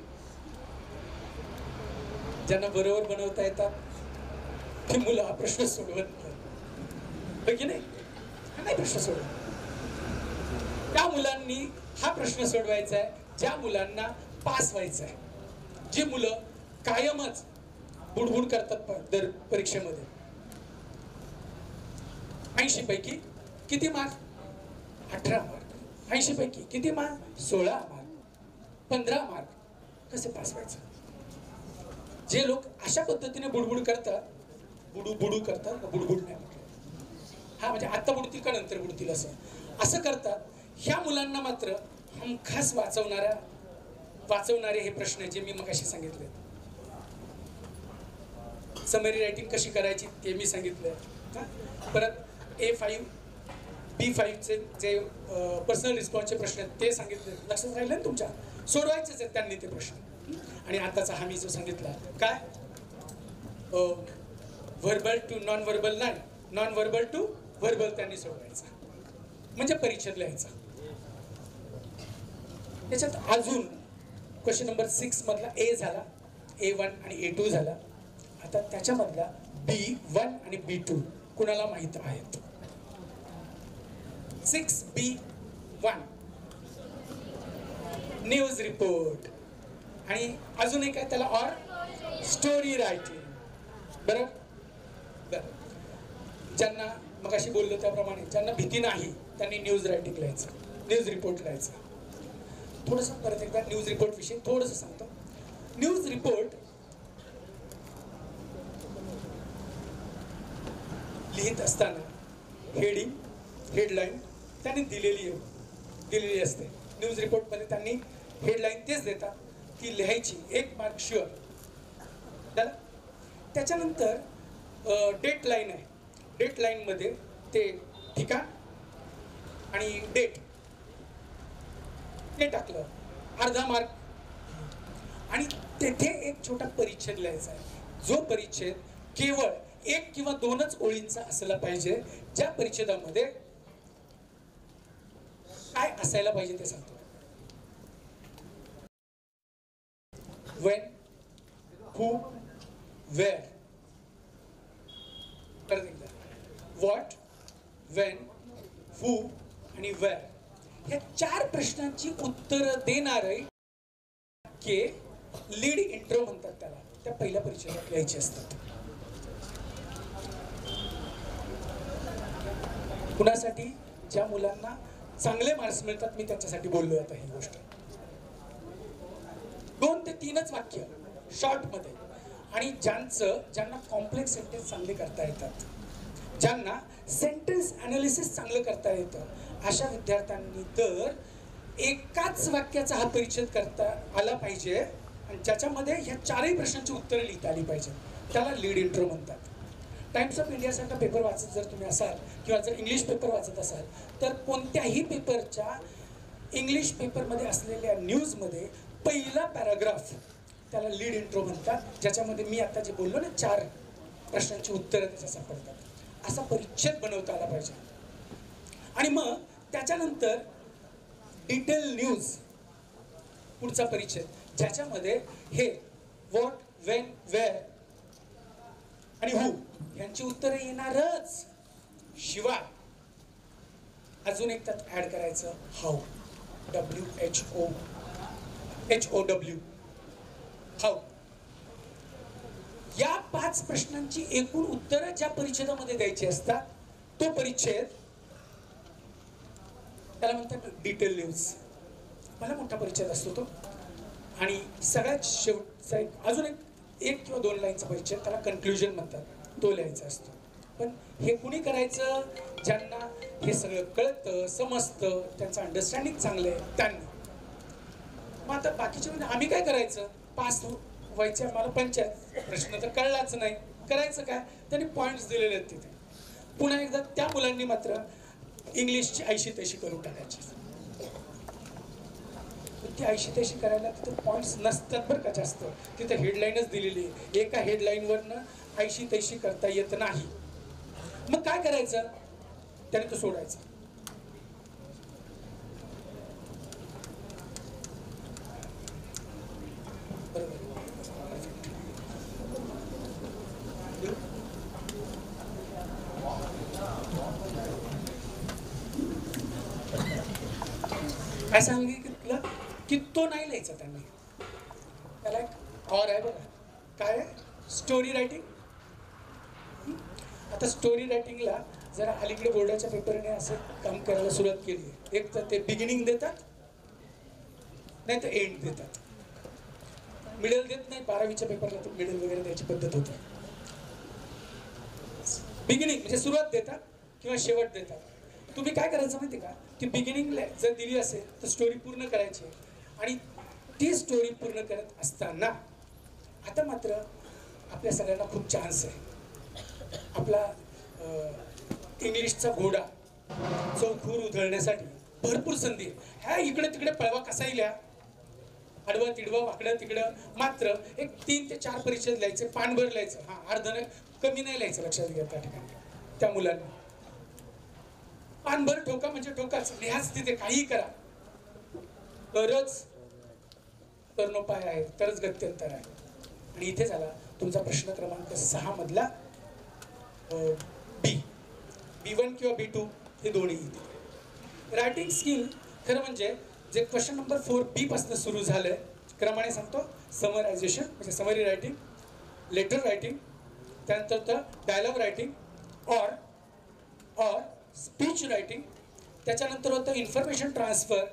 ज्यांना बरोबर बनवता येतात ते मुलं हा प्रश्न सोडवत नाही, की नाही? नाही प्रश्न सोडवत. त्या मुलांनी हा प्रश्न सोडवायचा आहे ज्या मुलांना पास व्हायचं आहे. जी मुलं कायमच बुडबुड करतात दर परीक्षेमध्ये. 80 पैकी किती मार्क? 18 मार्क. 80 पैकी किती मार्क? 16 मार्क. 15 मार्क. कसे पास व्हायचं? जे लोक अशा पद्धतीने बुडबुड करतात, बुडू करतात, बुडबुड नाही, हा म्हणजे आता बुडतील का नंतर बुडतील असं करतात, ह्या मुलांना मात्र हमखास वाचवणारे हे प्रश्न जे मी मगाशी सांगितले. समरी रायटिंग कशी करायची ते मी सांगितलं. परत A5, B5 चे जे पर्सनल रिस्पॉन्सचे प्रश्न आहेत ते सांगितले. लक्षात राहिले ना तुमच्या? सोडवायचेच आहेत त्यांनी ते प्रश्न. आणि आताचा हा मी जो सांगितला काय, व्हर्बल टू नॉन व्हर्बल नाही, नॉन व्हर्बल टू व्हर्बल त्यांनी सोडवायचा. म्हणजे परिच्छेद लिहायचा. त्याच्यात अजून क्वेश्चन नंबर 6 मधला ए झाला, A1 आणि A2 झाला. आता त्याच्यामधला B1 आणि B2 कुणाला माहित आहेत? 6B1 न्यूज रिपोर्ट आणि अजून एक आहे त्याला ऑर स्टोरी रायटिंग. बरोबर. ज्यांना मगाशी बोललो त्याप्रमाणे ज्यांना भीती नाही त्यांनी न्यूज रायटिंग लिहायचं, न्यूज रिपोर्ट लिहायचं. थोडंसं परत एकदा न्यूज रिपोर्ट विषयी थोडंसं सांगतो. न्यूज रिपोर्ट लिहित असताना हेडिंग, हेडलाईन त्यांनी दिलेली असते. न्यूज रिपोर्टमध्ये त्यांनी हेडलाईन तेच देतात, ती लिहायची, 1 मार्क शुअर झालं. त्याच्यानंतर डेट लाईन आहे. डेट लाईनमध्ये ते ठिकाण आणि डेट ते टाकलं, अर्धा मार्क. आणि तेथे एक छोटा परिच्छेद लिहायचा आहे, जो परिच्छेद केवळ 1 किंवा 2च ओळींचा असला पाहिजे. ज्या परिच्छेदामध्ये काय असायला पाहिजे ते सांगतो. when, who, where. परत एकदा what, when, who आणि where या 4 प्रश्नांची उत्तरं देणारे के लीड इंट्रो म्हणतात त्याला. त्या पहिल्या परिच्छेदात लिहायचे असतात. कुणासाठी? ज्या मुलांना चांगले मार्क्स मिळतात, मी त्यांच्यासाठी बोललो आता ही गोष्ट. 2 ते 3च वाक्य शॉर्ट मध्ये. आणि ज्यांना कॉम्प्लेक्स सेंटेन्स चांगले करता येतात, ज्यांना सेंटेन्स अनालिसिस चांगलं करता येतं, अशा विद्यार्थ्यांनी तर एकाच वाक्याचा हा परिच्छेद करता आला पाहिजे आणि ज्याच्यामध्ये ह्या 4ही प्रश्नांची उत्तरं लिहिता आली पाहिजे. त्याला लीड इंट्रो म्हणतात. टाइम्स ऑफ इंडियासारखा पेपर वाचत जर तुम्ही असाल किंवा जर इंग्लिश पेपर वाचत असाल तर कोणत्याही पेपरच्या इंग्लिश पेपरमध्ये असलेल्या न्यूजमध्ये पहिला पॅराग्राफ त्याला लीड इंट्रो म्हणतात, ज्याच्यामध्ये मी आता जे बोललो ना 4 प्रश्नांची उत्तरं त्याच्या सापडतात. असा परिच्छेद बनवता आला पाहिजे. आणि मग त्याच्यानंतर डिटेल न्यूज पुढचा परिच्छेद, ज्याच्यामध्ये हे व्हॉट, वेन, वेअर आणि हू यांची उत्तरं येणारच. शिवाय अजून एक त्यात ऍड करायचं हाऊ, WHO हाऊ. या 5 प्रश्नांची एकूण उत्तरं ज्या परिच्छेदामध्ये द्यायची असतात तो परिच्छेद त्याला म्हणतात डिटेल न्यूज. मला मोठा परिच्छेद असतो तो. आणि सगळ्यात शेवटचा अजून एक किंवा 2 लाईनचा परिच्छेद त्याला कन्क्लुजन म्हणतात, तो लिहायचा असतो. पण हे कुणी करायचं? ज्यांना हे सगळं कळतं, समजतं, त्यांचं अंडरस्टँडिंग चांगलं आहे त्यांनी. मग आता बाकीचे म्हणजे आम्ही काय करायचं? पास व्हायचे आम्हाला 75 प्रश्न तर कळलाच नाही, करायचं काय? त्यांनी पॉईंट्स दिलेले आहेत तिथे. पुन्हा एकदा त्या मुलांनी मात्र इंग्लिशची 80-80 करून टाकायची. ती 80-80 करायला तिथे पॉईंट्स नसतात बरं का जास्त. तिथे हेडलाईनच दिलेली आहे. एका हेडलाईनवरनं 80-80 करता येत नाही. मग काय करायचं? त्याने तो सोडायचा. बरोबर. काय सांगितलं की तो नाही लिहायचा त्यांनी. त्याला एक और आहे बघा, काय आहे? Story writing. आता स्टोरी रायटिंगला जरा अलीकडे बोर्डाच्या पेपरने असं काम करायला सुरुवात केली आहे. एक तर ते बिगिनिंग देतात, नाही तर एंड देतात. मिडल देत नाही. 12वीच्या पेपरला तर मिडल वगैरे द्यायची पद्धत होती. बिगिनिंग म्हणजे सुरुवात देतात किंवा शेवट देतात. तुम्ही काय करायचं माहिती का? ती बिगिनिंग जर दिली असेल तर स्टोरी पूर्ण करायची. आणि ती स्टोरी पूर्ण करत असताना आता मात्र आपल्या सगळ्यांना खूप चान्स आहे. आपला इंग्लिशचा घोडा चौखूर उधळण्यासाठी भरपूर संधी आहे. ह्या इकडे तिकडे पळवा कसाही लिहा, आडवं तिडवं वाकडं तिकडं. मात्र एक 3 ते 4 परिच्छेद लिहायचे, पानभर लिहायचं. हा अर्ध कमी नाही लिहायचं, लक्षात घ्या त्या ठिकाणी त्या मुलांनी. पानभर ठोका म्हणजे ठोकाच, लिहाच तिथे काहीही करा, तरच तरुणोपाय आहे, तरच गत्यंतर आहे. आणि इथे झाला तुमचा प्रश्न क्रमांक 6 मधला B1 किंवा B2 हे दोन्ही. रायटिंग स्किल खरं म्हणजे जे क्वेश्चन नंबर 4B पासून सुरू झालंय, क्रमाने सांगतो. समरायझेशन म्हणजे समरी रायटिंग, लेटर रायटिंग, त्यानंतर डायलॉग रायटिंग और स्पीच रायटिंग, त्याच्यानंतर होतं information transfer,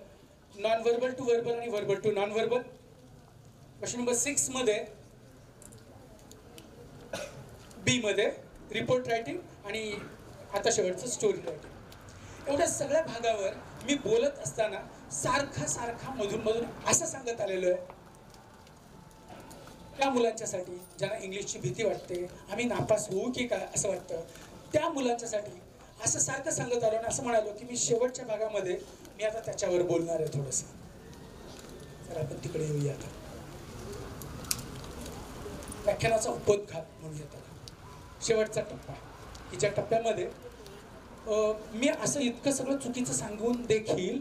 non verbal to verbal आणि verbal to non verbal. Question number 6 मध्ये B मध्ये रिपोर्ट रायटिंग आणि आता शेवटचं स्टोरी रायटिंग. एवढ्या सगळ्या भागावर मी बोलत असताना सारखा मधून असं सांगत आलेलो आहे, त्या मुलांच्यासाठी ज्यांना इंग्लिशची भीती वाटते, आम्ही नापास होऊ की काय असं वाटतं, त्या मुलांच्यासाठी असं सारखं सांगत आलो आणि असं म्हणालो की मी शेवटच्या भागामध्ये मी आता त्याच्यावर बोलणार आहे थोडंसं. तर आपण तिकडे येऊया आता. व्याख्यानाचा उपोद्घात म्हणूया त्याला, शेवटचा टप्पा, की ज्या टप्प्यामध्ये मी असं इतकं सगळं चुकीचं सांगून देखील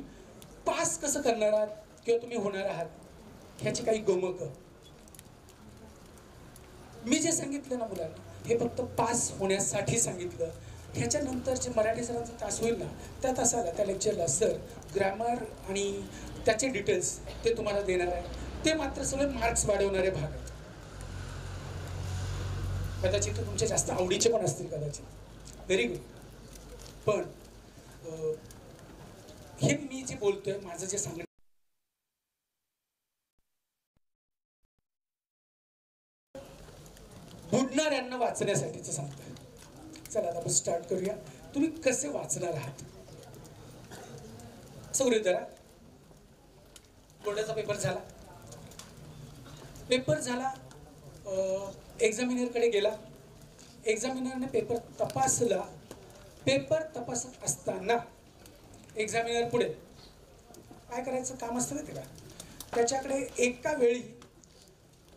पास कसं करणार आहात किंवा तुम्ही होणार आहात ह्याची काही गमक. मी जे सांगितलं ना मुलांना, हे फक्त पास होण्यासाठी सांगितलं. ह्याच्यानंतर जे मराठी सरांचा तास होईल ना, त्या तासाला, त्या लेक्चरला सर ग्रामर आणि त्याचे डिटेल्स ते तुम्हाला देणार आहे. ते मात्र सगळे मार्क्स वाढवणारे भाग आहेत. कदाचित तुमचे जास्त आवडीचे पण असतील कदाचित, व्हेरी गुड. पण हे मी जे बोलतोय, माझं जे सांगणं बुडणाऱ्यांना वाचण्यासाठीच सांगतोय. चला आता आपण स्टार्ट करूया. तुम्ही कसे वाचणार आहात सगळे जरा. बोर्डाचा पेपर झाला, एक्झामिनरकडे गेला, एक्झामिनरने पेपर तपासला. पेपर तपासत असताना एक्झामिनर पुढे काय करायचं काम असतं ना त्याला, त्याच्याकडे एका वेळी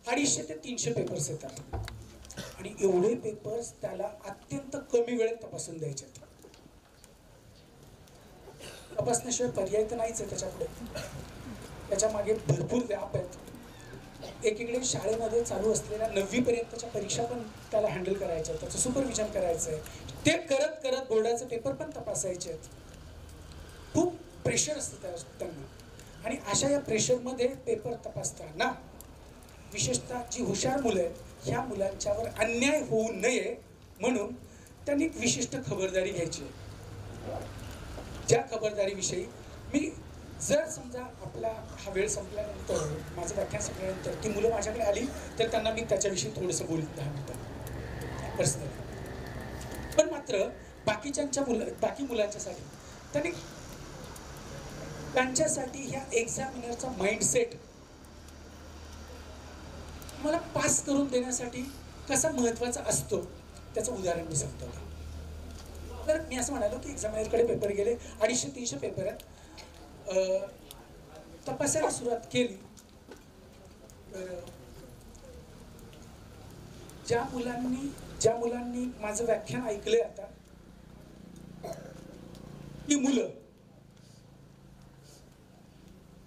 250 ते 300 पेपर्स येतात आणि एवढे पेपर्स त्याला अत्यंत कमी वेळेत तपासून द्यायचे. तपासण्याशिवाय पर्याय तर नाहीच आहे त्याच्यापुढे. त्याच्या मागे भरपूर व्याप आहेत. एकीकडे शाळेमध्ये चालू असलेल्या 9वी पर्यंतच्या परीक्षा पण त्याला हँडल करायच्या, त्याचं सुपरविजन करायचं आहे. ते करत करत बोर्डाचे पेपर पण तपासायचे आहेत. खूप प्रेशर असतं त्यांना. आणि अशा या प्रेशरमध्ये पेपर तपासताना विशेषतः जी हुशार मुलं आहेत, ह्या मुलांच्यावर अन्याय होऊ नये म्हणून त्यांनी विशिष्ट खबरदारी घ्यायची. ज्या खबरदारीविषयी मी, जर समजा आपला हा वेळ संपल्यानंतर, माझं व्याख्यान संपल्यानंतर ती मुलं माझ्याकडे आली तर त्यांना मी त्याच्याविषयी थोडंसं बोलत 10 मिनिटं पर्सनली. पण मात्र बाकी मुलांच्यासाठी त्यांच्यासाठी ह्या एक्झामिनरचा माइंडसेट मला पास करून देण्यासाठी कसा महत्त्वाचा असतो त्याचं उदाहरण मी सांगतो. तर मी असं म्हणालो की एक्झामिनरकडे पेपर गेले, 250-300 पेपर आहेत. तपासायला सुरुवात केली तर ज्या मुलांनी माझं व्याख्यान ऐकलंय आता, ती मुलं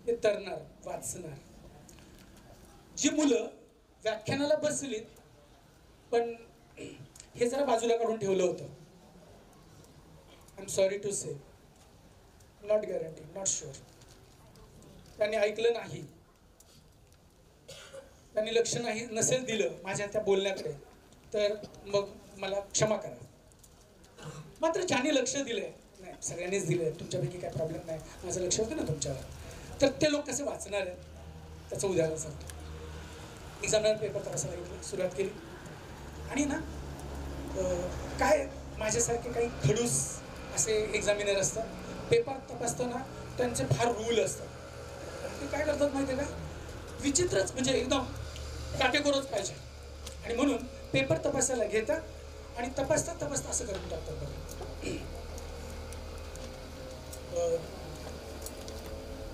ते तरणार, वाचणार. जी मुलं व्याख्यानाला बसलीत पण हे जरा बाजूला काढून ठेवलं होतं, I am sorry to say, not guarantee, not sure, त्यांनी ऐकलं नाही, त्यांनी लक्ष नसेल दिलं माझ्या त्या बोलण्याकडे, तर मग मला क्षमा करा. मात्र ज्याने लक्ष दिलंय, नाही सगळ्यांनीच दिलंय, तुमच्यापैकी काय प्रॉब्लेम नाही, माझं लक्ष होतं ना तुमच्यावर, तर ते लोक कसे वाचणार आहेत त्याचं उदाहरण सांगतो. एक्झामिनर पेपर तपासायला सुरुवात केली आणि ना काय माझ्यासारखे काही खडूस असे एक्झामिनर असतात. पेपर तपासताना त्यांचे फार रूल असतात. ते काय करतात माहिती आहे का, विचित्रच, म्हणजे एकदम काटेकोरच पाहिजे. आणि म्हणून पेपर तपासायला घेतात आणि तपासता असं करून टाकतात.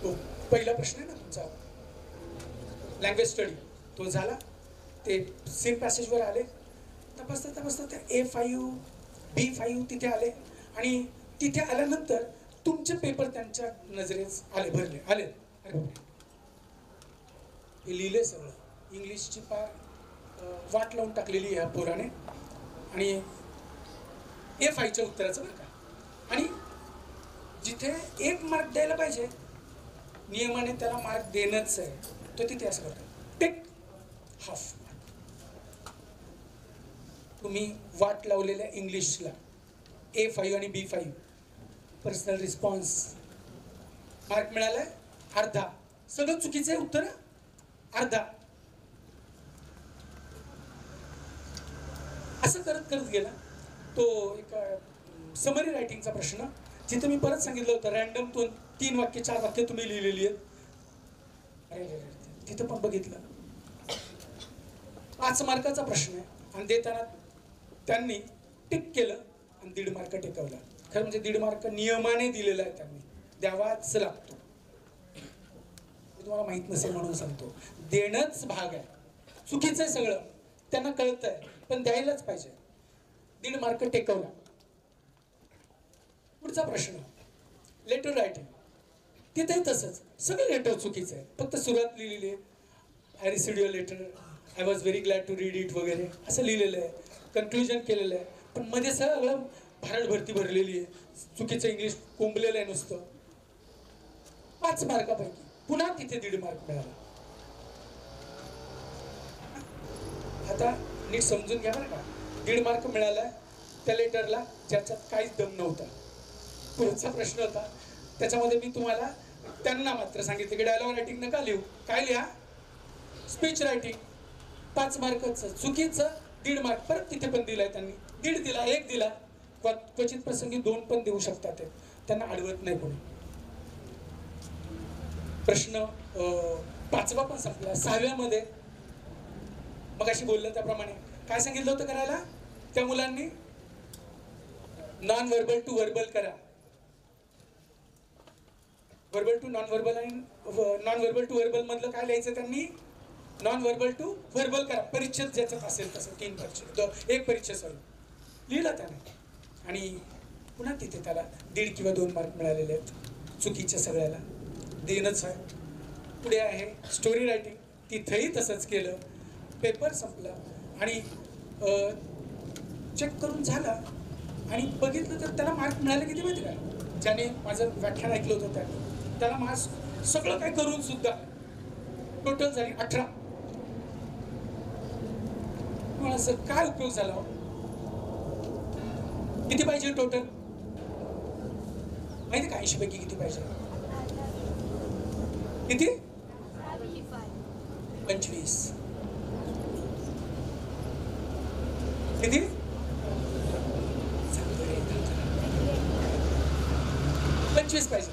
तो पहिला प्रश्न आहे ना तुमचा, लँग्वेज स्टडी, तो झाला. ते सेम पॅसेजवर आले, तपासता त्या A5 B5 तिथे आले आणि तिथे आल्यानंतर तुमचे पेपर त्यांच्या नजरेत आले, भरले आले. अरे बापरे, हे लिहिले सगळं. इंग्लिशची वाट लावून टाकलेली ह्या पोराने. आणि A5च्या उत्तराचं बरं का. आणि जिथे 1 मार्क द्यायला पाहिजे, नियमाने त्याला मार्क देणंच आहे, तो तिथे असं करतो, टेक हाफ मार्क. तुम्ही वाट लावलेल्या इंग्लिशला A5 आणि B5 पर्सनल रिस्पॉन्स मार्क मिळालाय अर्धा. सगळं चुकीचं आहे उत्तर, अर्धा. असं करत करत गेला तो एक समरी रायटिंगचा प्रश्न, जिथे मी परत सांगितलं होतं रॅन्डम 3 वाक्य 4 वाक्य तुम्ही लिहिलेली आहेत. अरे तिथं पण बघितलं 5 मार्काचा प्रश्न आहे आणि देताना त्यांनी टिक केलं आणि 1.5 मार्क टेकवला. खरं म्हणजे 1.5 मार्क नियमाने दिलेला आहे, त्यांनी द्यावाच लागतो. मी तुम्हाला माहित नसेल म्हणून सांगतो, देणंच भाग आहे. चुकीचं आहे सगळं, त्यांना कळत आहे, पण द्यायलाच पाहिजे. 1.5 मार्क टेकवला. पुढचा प्रश्न लेटर रायटिंग. तिथेही तसंच सगळं लेटर चुकीचं आहे. फक्त सुरुवात लिहिलेली आहे, I received your letter, I was very glad to read it वगैरे असं लिहिलेलं आहे. कन्क्लुजन केलेलं आहे, पण मध्ये सगळं भराड भरती भरलेली आहे. चुकीचं इंग्लिश कोंबलेलं आहे नुसतं. 5 मार्कापैकी पुन्हा तिथे 1.5 मार्क मिळाला. आता नीट समजून घ्या बरं का. 1.5 मार्क मिळाला त्या लेटरला, ज्याच्यात काहीच दम नव्हता. पुढचा प्रश्न होता, त्याच्यामध्ये मी तुम्हाला त्यांना मात्र सांगितलं की डायलॉग रायटिंग नका लिहू, काय लिहा, स्पीच रायटिंग. 5 मार्काचं चुकीचं 1.5 मार्क परत तिथे पण दिलाय त्यांनी. 1.5 दिला, 1 दिला. क्वचित प्रसंगी 2 पण देऊ शकतात ते, त्यांना अडवत नाही कोणी. प्रश्न 5वा पण संपला. 6व्यामध्ये मग अशी बोललं त्याप्रमाणे काय सांगितलं होतं करायला त्या मुलांनी, नॉन व्हर्बल टू व्हर्बल करा. व्हर्बल टू नॉन व्हर्बल आणि नॉन व्हर्बल टू व्हर्बल मधलं काय लिहायचं त्यांनी, नॉन व्हर्बल टू व्हर्बल करा. परिच्छेद ज्याच्यात असेल तसं 3 परिच्छेद, 1 परिच्छेद सॉरी लिहिला त्याने. आणि पुन्हा तिथे त्याला 1.5 किंवा 2 मार्क मिळालेले आहेत. चुकीच्या सगळ्याला देणंच आहे. पुढे आहे स्टोरी रायटिंग. तिथेही तसंच केलं. पेपर संपला आणि चेक करून झाला आणि बघितलं तर त्याला मार्क मिळाले किती माहिती का. ज्याने माझं व्याख्यान ऐकलं होतं त्याला मार्क्स सगळं काय करून सुद्धा टोटल झाली 18. मला सर काय उपयोग झाला, किती पाहिजे टोटल माहिती का, 80 पैकी किती पाहिजे, किती 25. किती 25 पाहिजे.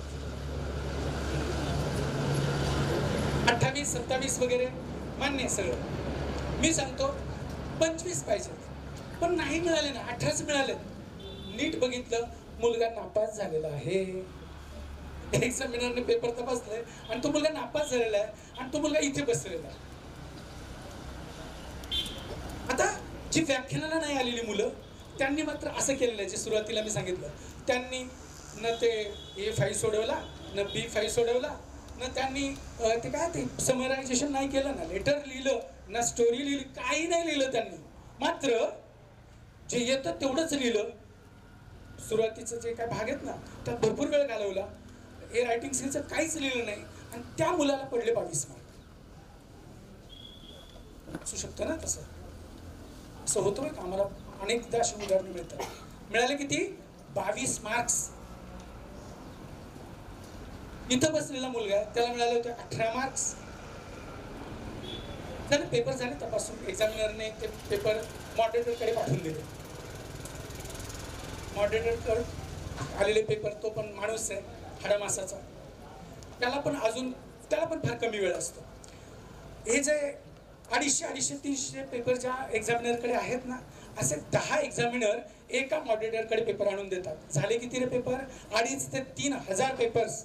28 27 वगैरे मान्य आहे सगळं. मी सांगतो 25 पाहिजेत, पण नाही मिळाले ना, 18च मिळाले. नीट बघितलं, मुलगा नापास झालेला आहे. एक्झामिनरने पेपर तपासलाय आणि तो मुलगा नापास झालेला आहे आणि तो मुलगा इथे बसलेला आहे. आता जी व्याख्यानाला नाही आलेली मुलं त्यांनी मात्र असं केलेलं आहे, जे सुरुवातीला मी सांगितलं. त्यांनी न ते A5 सोडवला, न B5 सोडवला, न त्यांनी ते काय ते समरायझेशन नाही केलं, ना लेटर लिहिलं, ना स्टोरी लिहिली, काही नाही लिहिलं त्यांनी. मात्र जे येतं तेवढंच लिहिलं. सुरुवातीचं जे काय भाग आहेत ना त्यात भरपूर वेळ घालवला. हे रायटिंग स्किलचं काहीच लिहिलं नाही आणि त्या मुलाला पडले 22 मार्क. असू शकतं ना तसं, असं होतं का. आम्हाला अनेकदा अशी उदाहरणं मिळतात. मिळाले किती 22 मार्क्स. इथं बसलेला मुलगा त्याला मिळाले होते 18 मार्क्स. झाले पेपर झाले तपासून. एक्झामिनरने ते पेपर मॉडरेटरकडे पाठवून दिले. मॉडरेटरकडे आलेले पेपर, तो पण माणूस आहे हाडामासाचा, त्याला पण फार कमी वेळ असतो. हे जे 250-300 पेपर ज्या एक्झामिनरकडे आहेत ना, असे 10 एक्झामिनर एका मॉडरेटरकडे पेपर आणून देतात. झाले किती रे पेपर, 2,500 ते 3,000 पेपर्स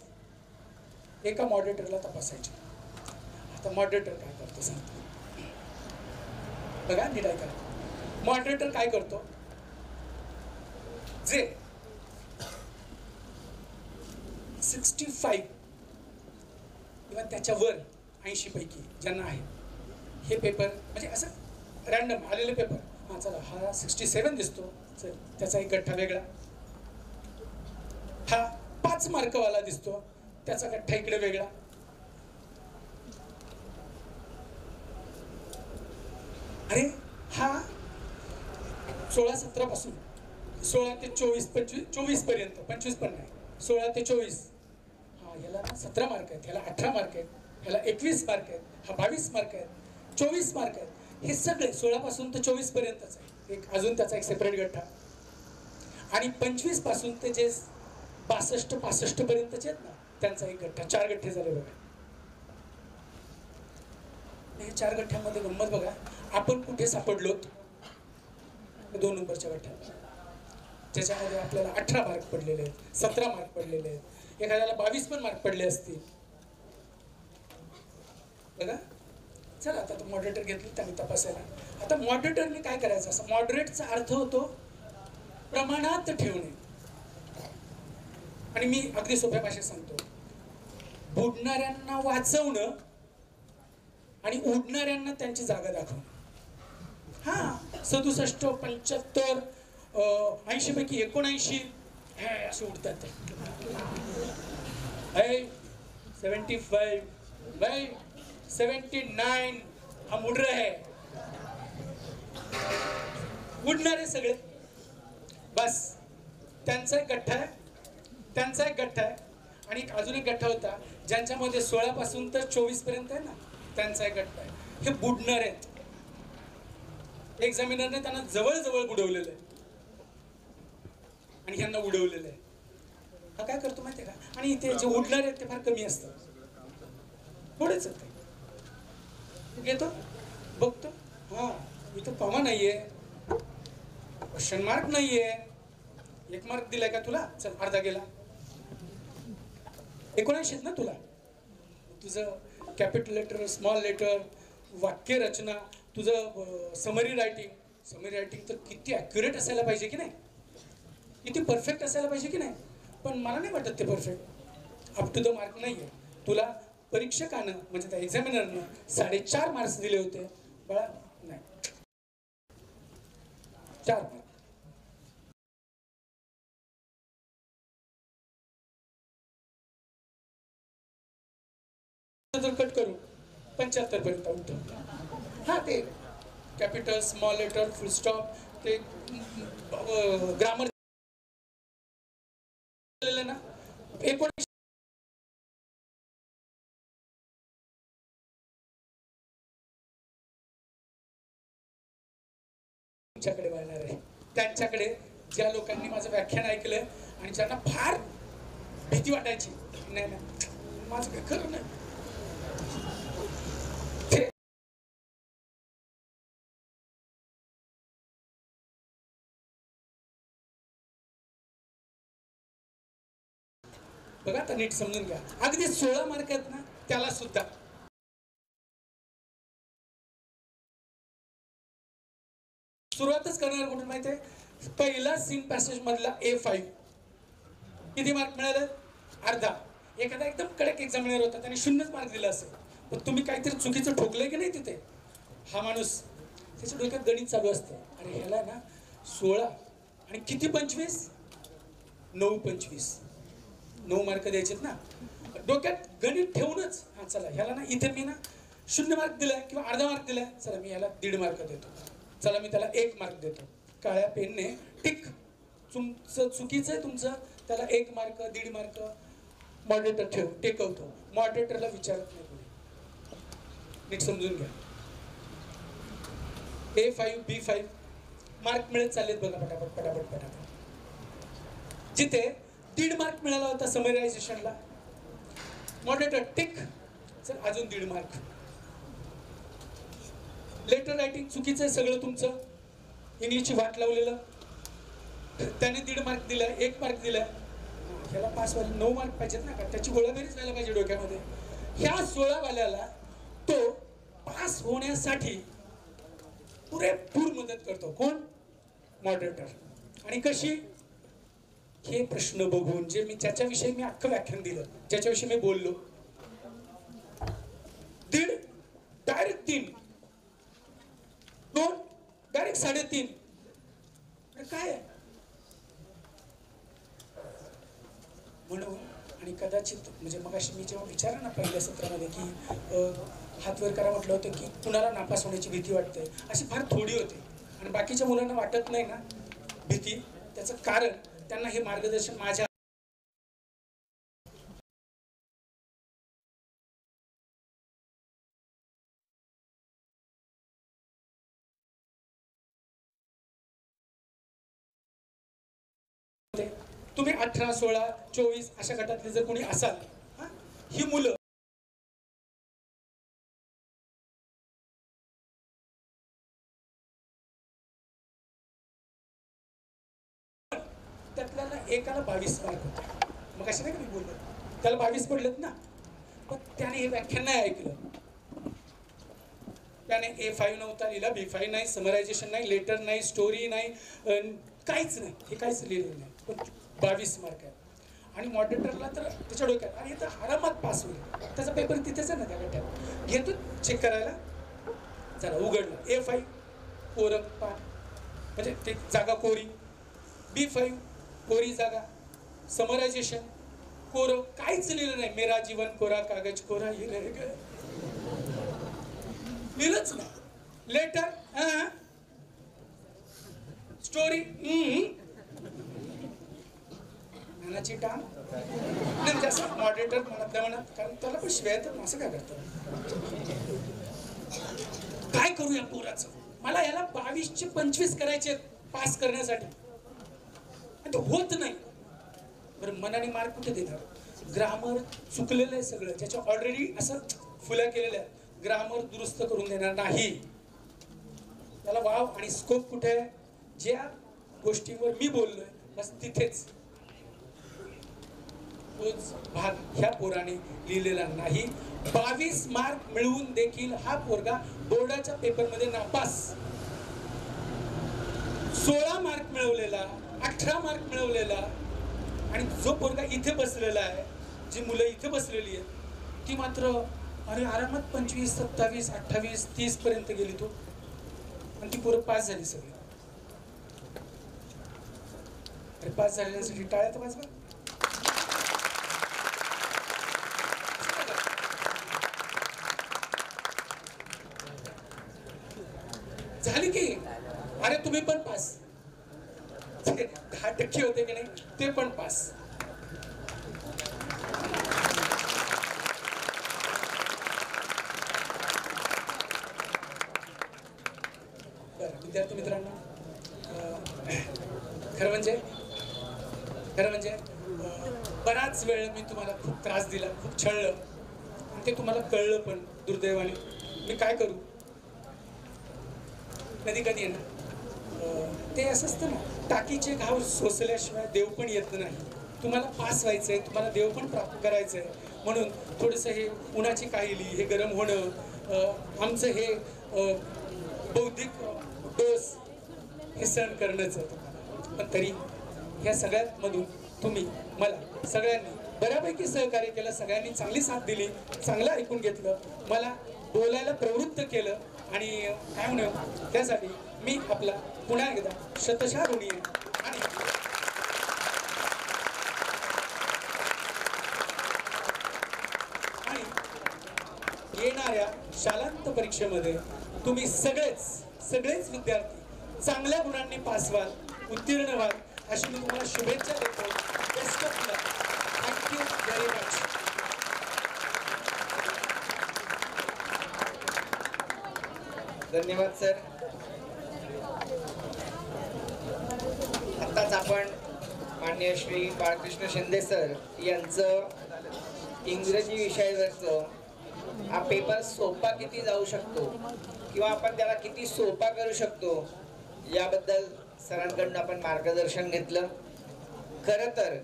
एका मॉडरेटरला तपासायचे. आता मॉडरेटर काय करतो सांगतो बघा, नीट ऐका. मॉडरेटर काय करतो, जे 65 किंवा त्याच्यावर 80 पैकी ज्यांना आहे हे पेपर, म्हणजे असं रॅन्डम आलेले पेपर, हा चला हा 67 दिसतो, चल त्याचा एक गठ्ठा वेगळा, हा 5 मार्कवाला दिसतो त्याचा गठ्ठा इकडे वेगळा, अरे हा 16-17 पासून 16 ते 24 पर्यंत, 25 पण नाही, 16 ते 24, हा याला 17 मार्क आहेत, ह्याला 18 मार्क आहेत, ह्याला 21 मार्क आहेत, हा 22 मार्क आहेत, 24 मार्क आहेत, हे सगळे 16 पासून तर 24 पर्यंतच आहे, एक अजून त्याचा एक सेपरेट गठ्ठा, आणि 25 पासून ते जे 62-65 पर्यंतचे आहेत ना त्यांचा एक गठ्ठा, 4 गठ्ठे झाले बघा. हे 4 गठ्ठ्यामध्ये गंमत बघा, आपण कुठे सापडलोत, 2 नंबरच्या गठ्ठ्यात, ज्याच्यामध्ये आपल्याला 18 मार्क पडलेले आहेत, 17 मार्क पडलेले आहेत, एखाद्याला 22 पण मार्क पडले असतील बघा. चला आता तो मॉडरेटर घेतली त्यांनी तपासायला. आता मॉडरेटरने काय करायचं, असं मॉडरेटचा अर्थ होतो प्रमाणात ठेवणे, आणि मी अगदी सोप्या भाषेत सांगतो, बुडणाऱ्यांना वाचवणं आणि उडणाऱ्यांना त्यांची जागा दाखवणं. हा 67, 75, 80 पैकी 79 हे असे उडतात, 75 भाई 79 हम उड़ रहे हैं, उडणारे सगळे बस, त्यांचा एक गठ्ठा आहे, त्यांचा एक गठ्ठा आहे, आणि अजून एक गठ्ठा होता ज्यांच्यामध्ये 16 पासून तर 24 पर्यंत आहे ना, त्यांचा एक गठ्ठा आहे, हे बुडणार आहेत. एक्झामिनरने त्यांना जवळ बुडवलेलं आहे आणि ह्यांना उडवलेलं आहे. हा काय करतो माहितीये का, आणि इथे जे उडणार आहेत ते फार कमी असतात, थोडेच आहेत, घेतो बघतो, हा इथं कॉमा नाहीये, क्वेश्चन मार्क नाहीये, 1 मार्क दिलाय का तुला, चल अर्धा गेला, 79 ना तुला, तुझं कॅपिटल लेटर, स्मॉल लेटर, वाक्य रचना, तुझं समरी रायटिंग तर किती ॲक्युरेट असायला पाहिजे की नाही, किती परफेक्ट असायला पाहिजे की नाही, पण मला नाही वाटत ते perfect, up to the mark नाही आहे. तुला परीक्षकानं म्हणजे त्या एक्झामिनरनं 4.5 मार्क्स दिले होते बाळा, नाही 4 मार्क. कट करू 75 पर्यंत उठतो. हा ते capital, small letter, full stop, ते ग्रामर ना 19 तुमच्याकडे वळणार आहे, त्यांच्याकडे ज्या लोकांनी माझं व्याख्यान ऐकलंय आणि ज्यांना फार भीती वाटायची, नाही माझं काय खरं नाही, बघा आता नीट समजून घ्या, अगदी 16 मार्क आहेत ना त्याला सुद्धा सुरुवातच करणार कुठून माहितीये, पहिला सीन पॅसेज मधला A5 किती मार्क मिळाले, अर्धा. एखादा एकदम कडक एक्झामिनर होता त्याने 0 मार्क दिला असेल, पण तुम्ही काहीतरी चुकीचं ठोकलंय की नाही तिथे, हा माणूस त्याच्या डोक्यात गणित चालू असतं, अरे ह्याला ना 16 आणि किती 25, 9 मार्क द्यायचेत ना, डोक्यात गणित ठेवूनच, हा चला ह्याला ना इथे मी ना 0 मार्क दिलाय किंवा अर्धा मार्क दिलाय, चला मी ह्याला 1.5 मार्क देतो, चला मी त्याला 1 मार्क देतो, काळ्या पेनने टिक, तुमचं चुकीचं आहे तुमचं, त्याला 1 मार्क 1.5 मार्क मॉडरेटर टेकवतो, मॉडरेटरला विचारत नाही कोणी. नीट समजून घ्या, A5 B5 मार्क मिळत चाललेत बघा, पटापट. जिथे 1.5 मार्क मिळाला होता समरायझेशनला, मॉडरेटर टिक, चल अजून 1.5 मार्क. लेटर रायटिंग चुकीचं आहे सगळं तुमचं, इंग्लिशची वाट लावलेलं, त्याने 1.5 मार्क दिलाय, 1 मार्क दिलाय, ह्याला पास व्हायला 9 मार्क पाहिजेत ना, का त्याची गोळाबेरीच व्हायला पाहिजे डोक्यामध्ये. ह्या 16 वाल्याला तो पास होण्यासाठी पुरेपूर मदत करतो, कोण, मॉडरेटर. आणि कशी, हे प्रश्न बघून जे मी ज्याच्याविषयी मी अख्खं व्याख्यान दिलं, ज्याच्याविषयी मी बोललो, 1.5 डायरेक्ट 3, 2 डायरेक्ट 3.5, काय आहे म्हणून. आणि कदाचित म्हणजे मग अशी मी जेव्हा विचारलं ना पहिल्या सत्रामध्ये की हात वर करा म्हटलं होतं की कुणाला नापास होण्याची भीती वाटते, अशी फार थोडी होते. आणि बाकीच्या मुलांना वाटत नाही ना भीती. त्याचं कारण त्यांना हे मार्गदर्शन माझ्या तुम्ही 18, 16, 24 अशा गटातले जर कोणी असाल, ही मुलं त्यातल्या एकाला 22 मार्क होते. मग अशा नाही का मी बोललो, त्याला 22 पडलेत ना, पण त्याने हे व्याख्यान नाही ऐकलं. त्याने A5 नव्हता लिहिला, B5 नाही, समरायझेशन नाही, लेटर नाही, स्टोरी नाही, काहीच नाही, हे काहीच लिहिलं नाही, पण 22 मार्क आहे. आणि मॉडरेटरला तर त्याच्या डोक्यात आणि तर आरामात पास होईल, त्याचा पेपर तिथेच आहे ना त्या गटात, घेतो चेक करायला. चला उघडलं, A5 कोरं पान, म्हणजे ते जागा कोरी, B5 कोरी जागा, समरायझेशन कोरं, काहीच लिहिलं नाही. मेरा जीवन कोरा कागज कोरा ही लिहिलंच नाही. लेटर स्टोरी नानाची टांग नाही, जसं मॉडरेटर म्हणत, कारण त्याला पण शिवाय तर असं काय करतात. काय करू या पोराचं, मला याला 22चे 25 करायचे पास करण्यासाठी, आणि ते होत नाही. बरं मनाने मार्क कुठे देणार. ग्रामर चुकलेलं आहे सगळं, ज्याच्या ऑलरेडी असं फुल्या केलेल्या आहेत, ग्रामर दुरुस्त करून देणार नाही. त्याला वाव आणि स्कोप कुठे आहे, ज्या गोष्टीवर मी बोललोय बस तिथेच. तोच भाग ह्या पोराने लिहिलेला नाही. 22 मार्क मिळवून देखील हा पोरगा बोर्डाच्या पेपरमध्ये नापास. 16 मार्क मिळवलेला, 18 मार्क मिळवलेला, आणि जो पोरगा इथे बसलेला आहे, जी मुलं इथे बसलेली आहेत ती मात्र अरे आरामात 25, 27, 28, 30 पर्यंत गेली तो, आणि ती पोरं पास झाली सगळी. अरे पास झालेल्यासाठी टाळ्या तर वाजवा. झाली की अरे तुम्ही पण पास, 10% होते की नाही ते पण पास. विद्यार्थी मित्रांनो, खरं म्हणजे बराच वेळ मी तुम्हाला खूप त्रास दिला, खूप छळलं, आणि ते तुम्हाला कळलं पण दुर्दैवाने. मी काय करू, कधी कधी ना ते असं असतं ना, टाकीचे घाव सोसल्याशिवाय देव पण येत नाही. तुम्हाला पास व्हायचंय, तुम्हाला देव पण प्राप्त करायचंय, म्हणून थोडंसं हे उन्हाची काहिली, हे गरम होणं, आमचं हे बौद्धिक डोस हे सहन करणंच आहे तुम्हाला. पण तरी ह्या सगळ्यात मधून तुम्ही मला सगळ्यांनी बऱ्यापैकी सहकार्य केलं, सगळ्यांनी चांगली साथ दिली, चांगलं ऐकून घेतलं, मला बोलायला प्रवृत्त केलं, आणि काय म्हणू त्यासाठी मी आपला पुन्हा एकदा शतशः ऋणी आहे. आणि येणाऱ्या शालांत परीक्षेमध्ये तुम्ही सगळेच विद्यार्थी चांगल्या गुणांनी पास व्हाल, उत्तीर्ण व्हाल, अशी मी तुम्हाला शुभेच्छा देतो. Best of luck. Thank you very much. धन्यवाद सर. आत्ताच आपण माननीय श्री बाळकृष्ण शिंदे सर यांचं इंग्रजी विषयावरचं हा पेपर सोपा किती जाऊ शकतो किंवा आपण त्याला किती सोपा करू शकतो याबद्दल सरांकडून आपण मार्गदर्शन घेतलं. खरं तर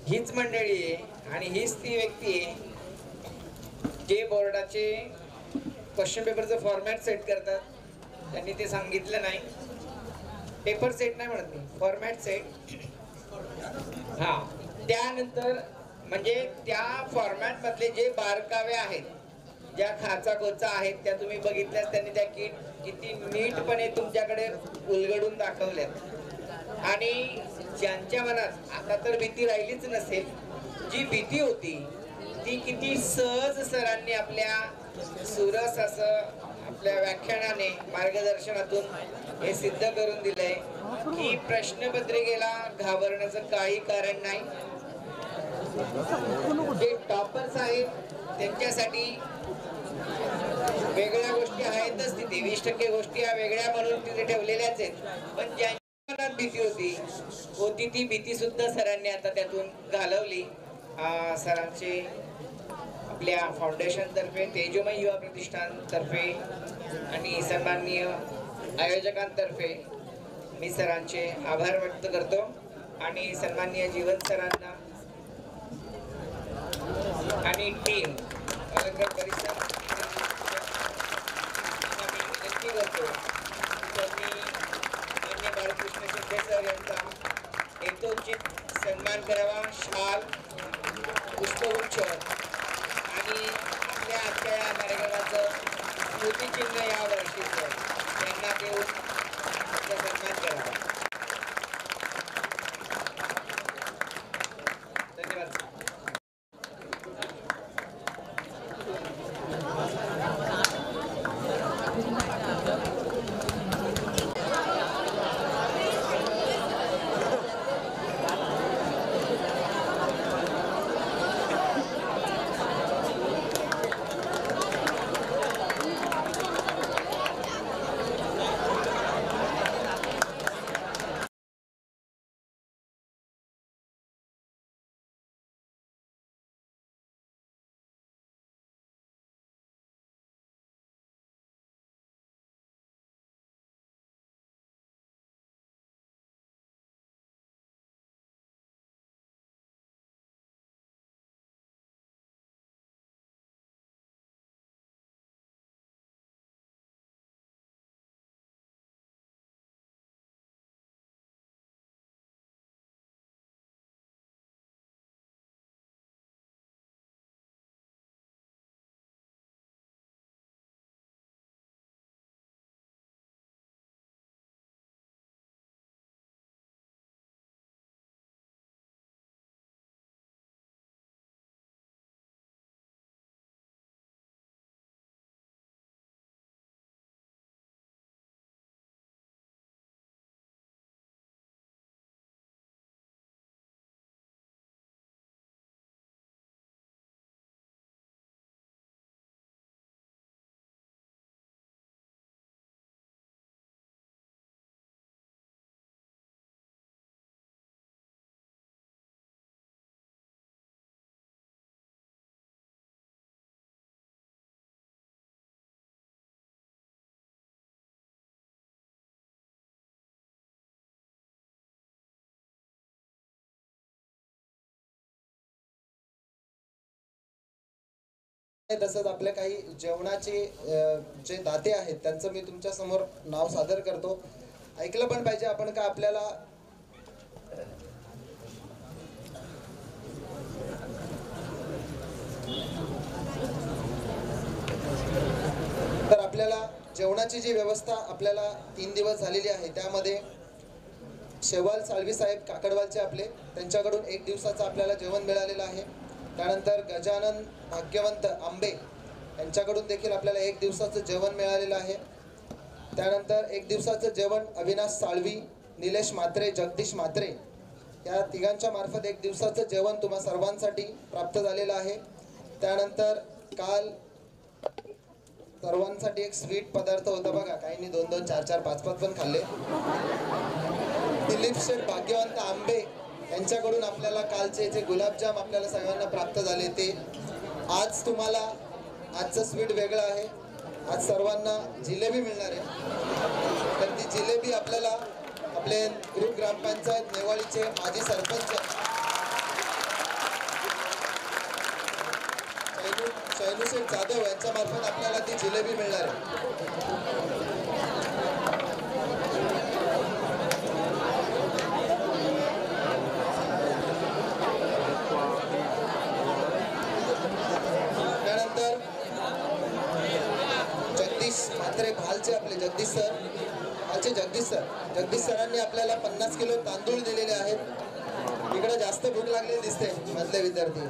हीच मंडळी आहे आणि हीच ती व्यक्ती आहे जे बोर्डाचे क्वेश्चन पेपरचं फॉर्मॅट सेट करतात. त्यांनी ते सांगितलं नाही, पेपर सेट नाही म्हणत मी, फॉर्मॅट सेट. हा, त्यानंतर म्हणजे त्या फॉर्मॅट मधले जे बारकावे आहेत, ज्या खाचा कोचा आहेत, त्या तुम्ही बघितल्यास त्यांनी त्या किती नीटपणे तुमच्याकडे उलगडून दाखवल्यात. आणि ज्यांच्या मनात आता तर भीती राहिलीच नसेल, जी भीती होती ती किती सहज सरांनी आपल्या सुरस असं आपल्या व्याख्यानाने मार्गदर्शनातून हे सिद्ध करून दिलंय की प्रश्नपत्रिकेला घाबरण्याचं काही कारण नाही. जे टॉपर्स आहेत त्यांच्यासाठी वेगळ्या गोष्टी आहेतच तिथे, 20% गोष्टी ह्या वेगळ्या म्हणून तिथे ठेवलेल्याच आहेत. पण ज्यांच्या मनात भीती होती ती भीती सुद्धा सरांनी आता त्यातून घालवली. सरांचे आपल्या फाउंडेशन तर्फे, तेजोमय युवा प्रतिष्ठान तर्फे आणि सन्माननीय आयोजकांतर्फे मी सरांचे आभार व्यक्त करतो. आणि सन्माननीय जीवन सरांना आणि टीम परिसर विनंती करतो त्यांनी मान्य बाळकृष्ण शिंदे सर यांचा यथोचित सन्मान करावा. शाल, पुष्पगुच्छ आणि आपल्या आजच्या या कार्यक्रमाचं स्मृतिचिन्ह या वर्षीचं त्यांना देऊन आपला सन्मान करावा. धन्यवाद. तसंच आपल्या काही जेवणाचे जे दाते आहेत त्यांचं मी तुमच्या समोर नाव सादर करतो. ऐकलं पण पाहिजे आपण का आपल्याला तर आपल्याला जेवणाची जी व्यवस्था आपल्याला 3 दिवस झालेली आहे त्यामध्ये शेवाल साळवी साहेब काकडवालचे आपले त्यांच्याकडून 1 दिवसाचं आपल्याला जेवण मिळालेलं आहे. त्यानंतर गजानन भाग्यवंत आंबे यांच्याकडून देखील आपल्याला 1 दिवसाचं जेवण मिळालेलं आहे. त्यानंतर 1 दिवसाचं जेवण अविनाश साळवी, निलेश म्हात्रे, जगदीश म्हात्रे या तिघांच्या मार्फत 1 दिवसाचं जेवण तुम्हा सर्वांसाठी प्राप्त झालेलं आहे. त्यानंतर काल सर्वांसाठी एक स्वीट पदार्थ होता बघा, काहींनी 2-2, 4-4, 5-5 पण खाल्ले. दिलीप शेठ भाग्यवंत आंबे यांच्याकडून आपल्याला कालचे जे गुलाबजाम आपल्याला सगळ्यांना प्राप्त झाले ते आज तुम्हाला आजचं स्वीट वेगळं आहे. आज सर्वांना जिलेबी मिळणार आहे. तर ती जिलेबी आपल्याला आपले ग्रुप ग्रामपंचायत नेवाळीचे माजी सरपंच शैलूशेठ जाधव यांच्या मार्फत आपल्याला ती जिलेबी मिळणार आहे. म्हात्रे भालचे आपले जगदीश सरांनी आपल्याला 50 किलो तांदूळ दिलेले आहेत. इकडे जास्त भूक लागलेली दिसते मधले विद्यार्थी.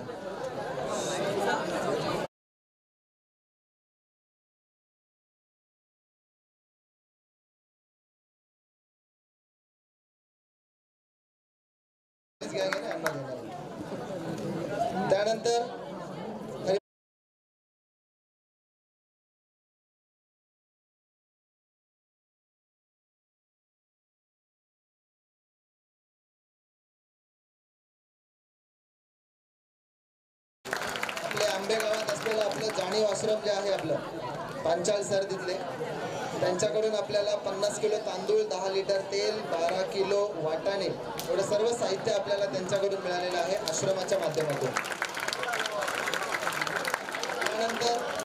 त्यानंतर आपले आंबेगावात असलेलं आपलं जाणीव आश्रम जे आहे आपलं पांचाळ सर तिथले, त्यांच्याकडून आपल्याला 50 किलो तांदूळ, 10 लिटर तेल, 12 किलो वाटाणे एवढं सर्व साहित्य आपल्याला त्यांच्याकडून मिळालेलं आहे आश्रमाच्या माध्यमातून. त्यानंतर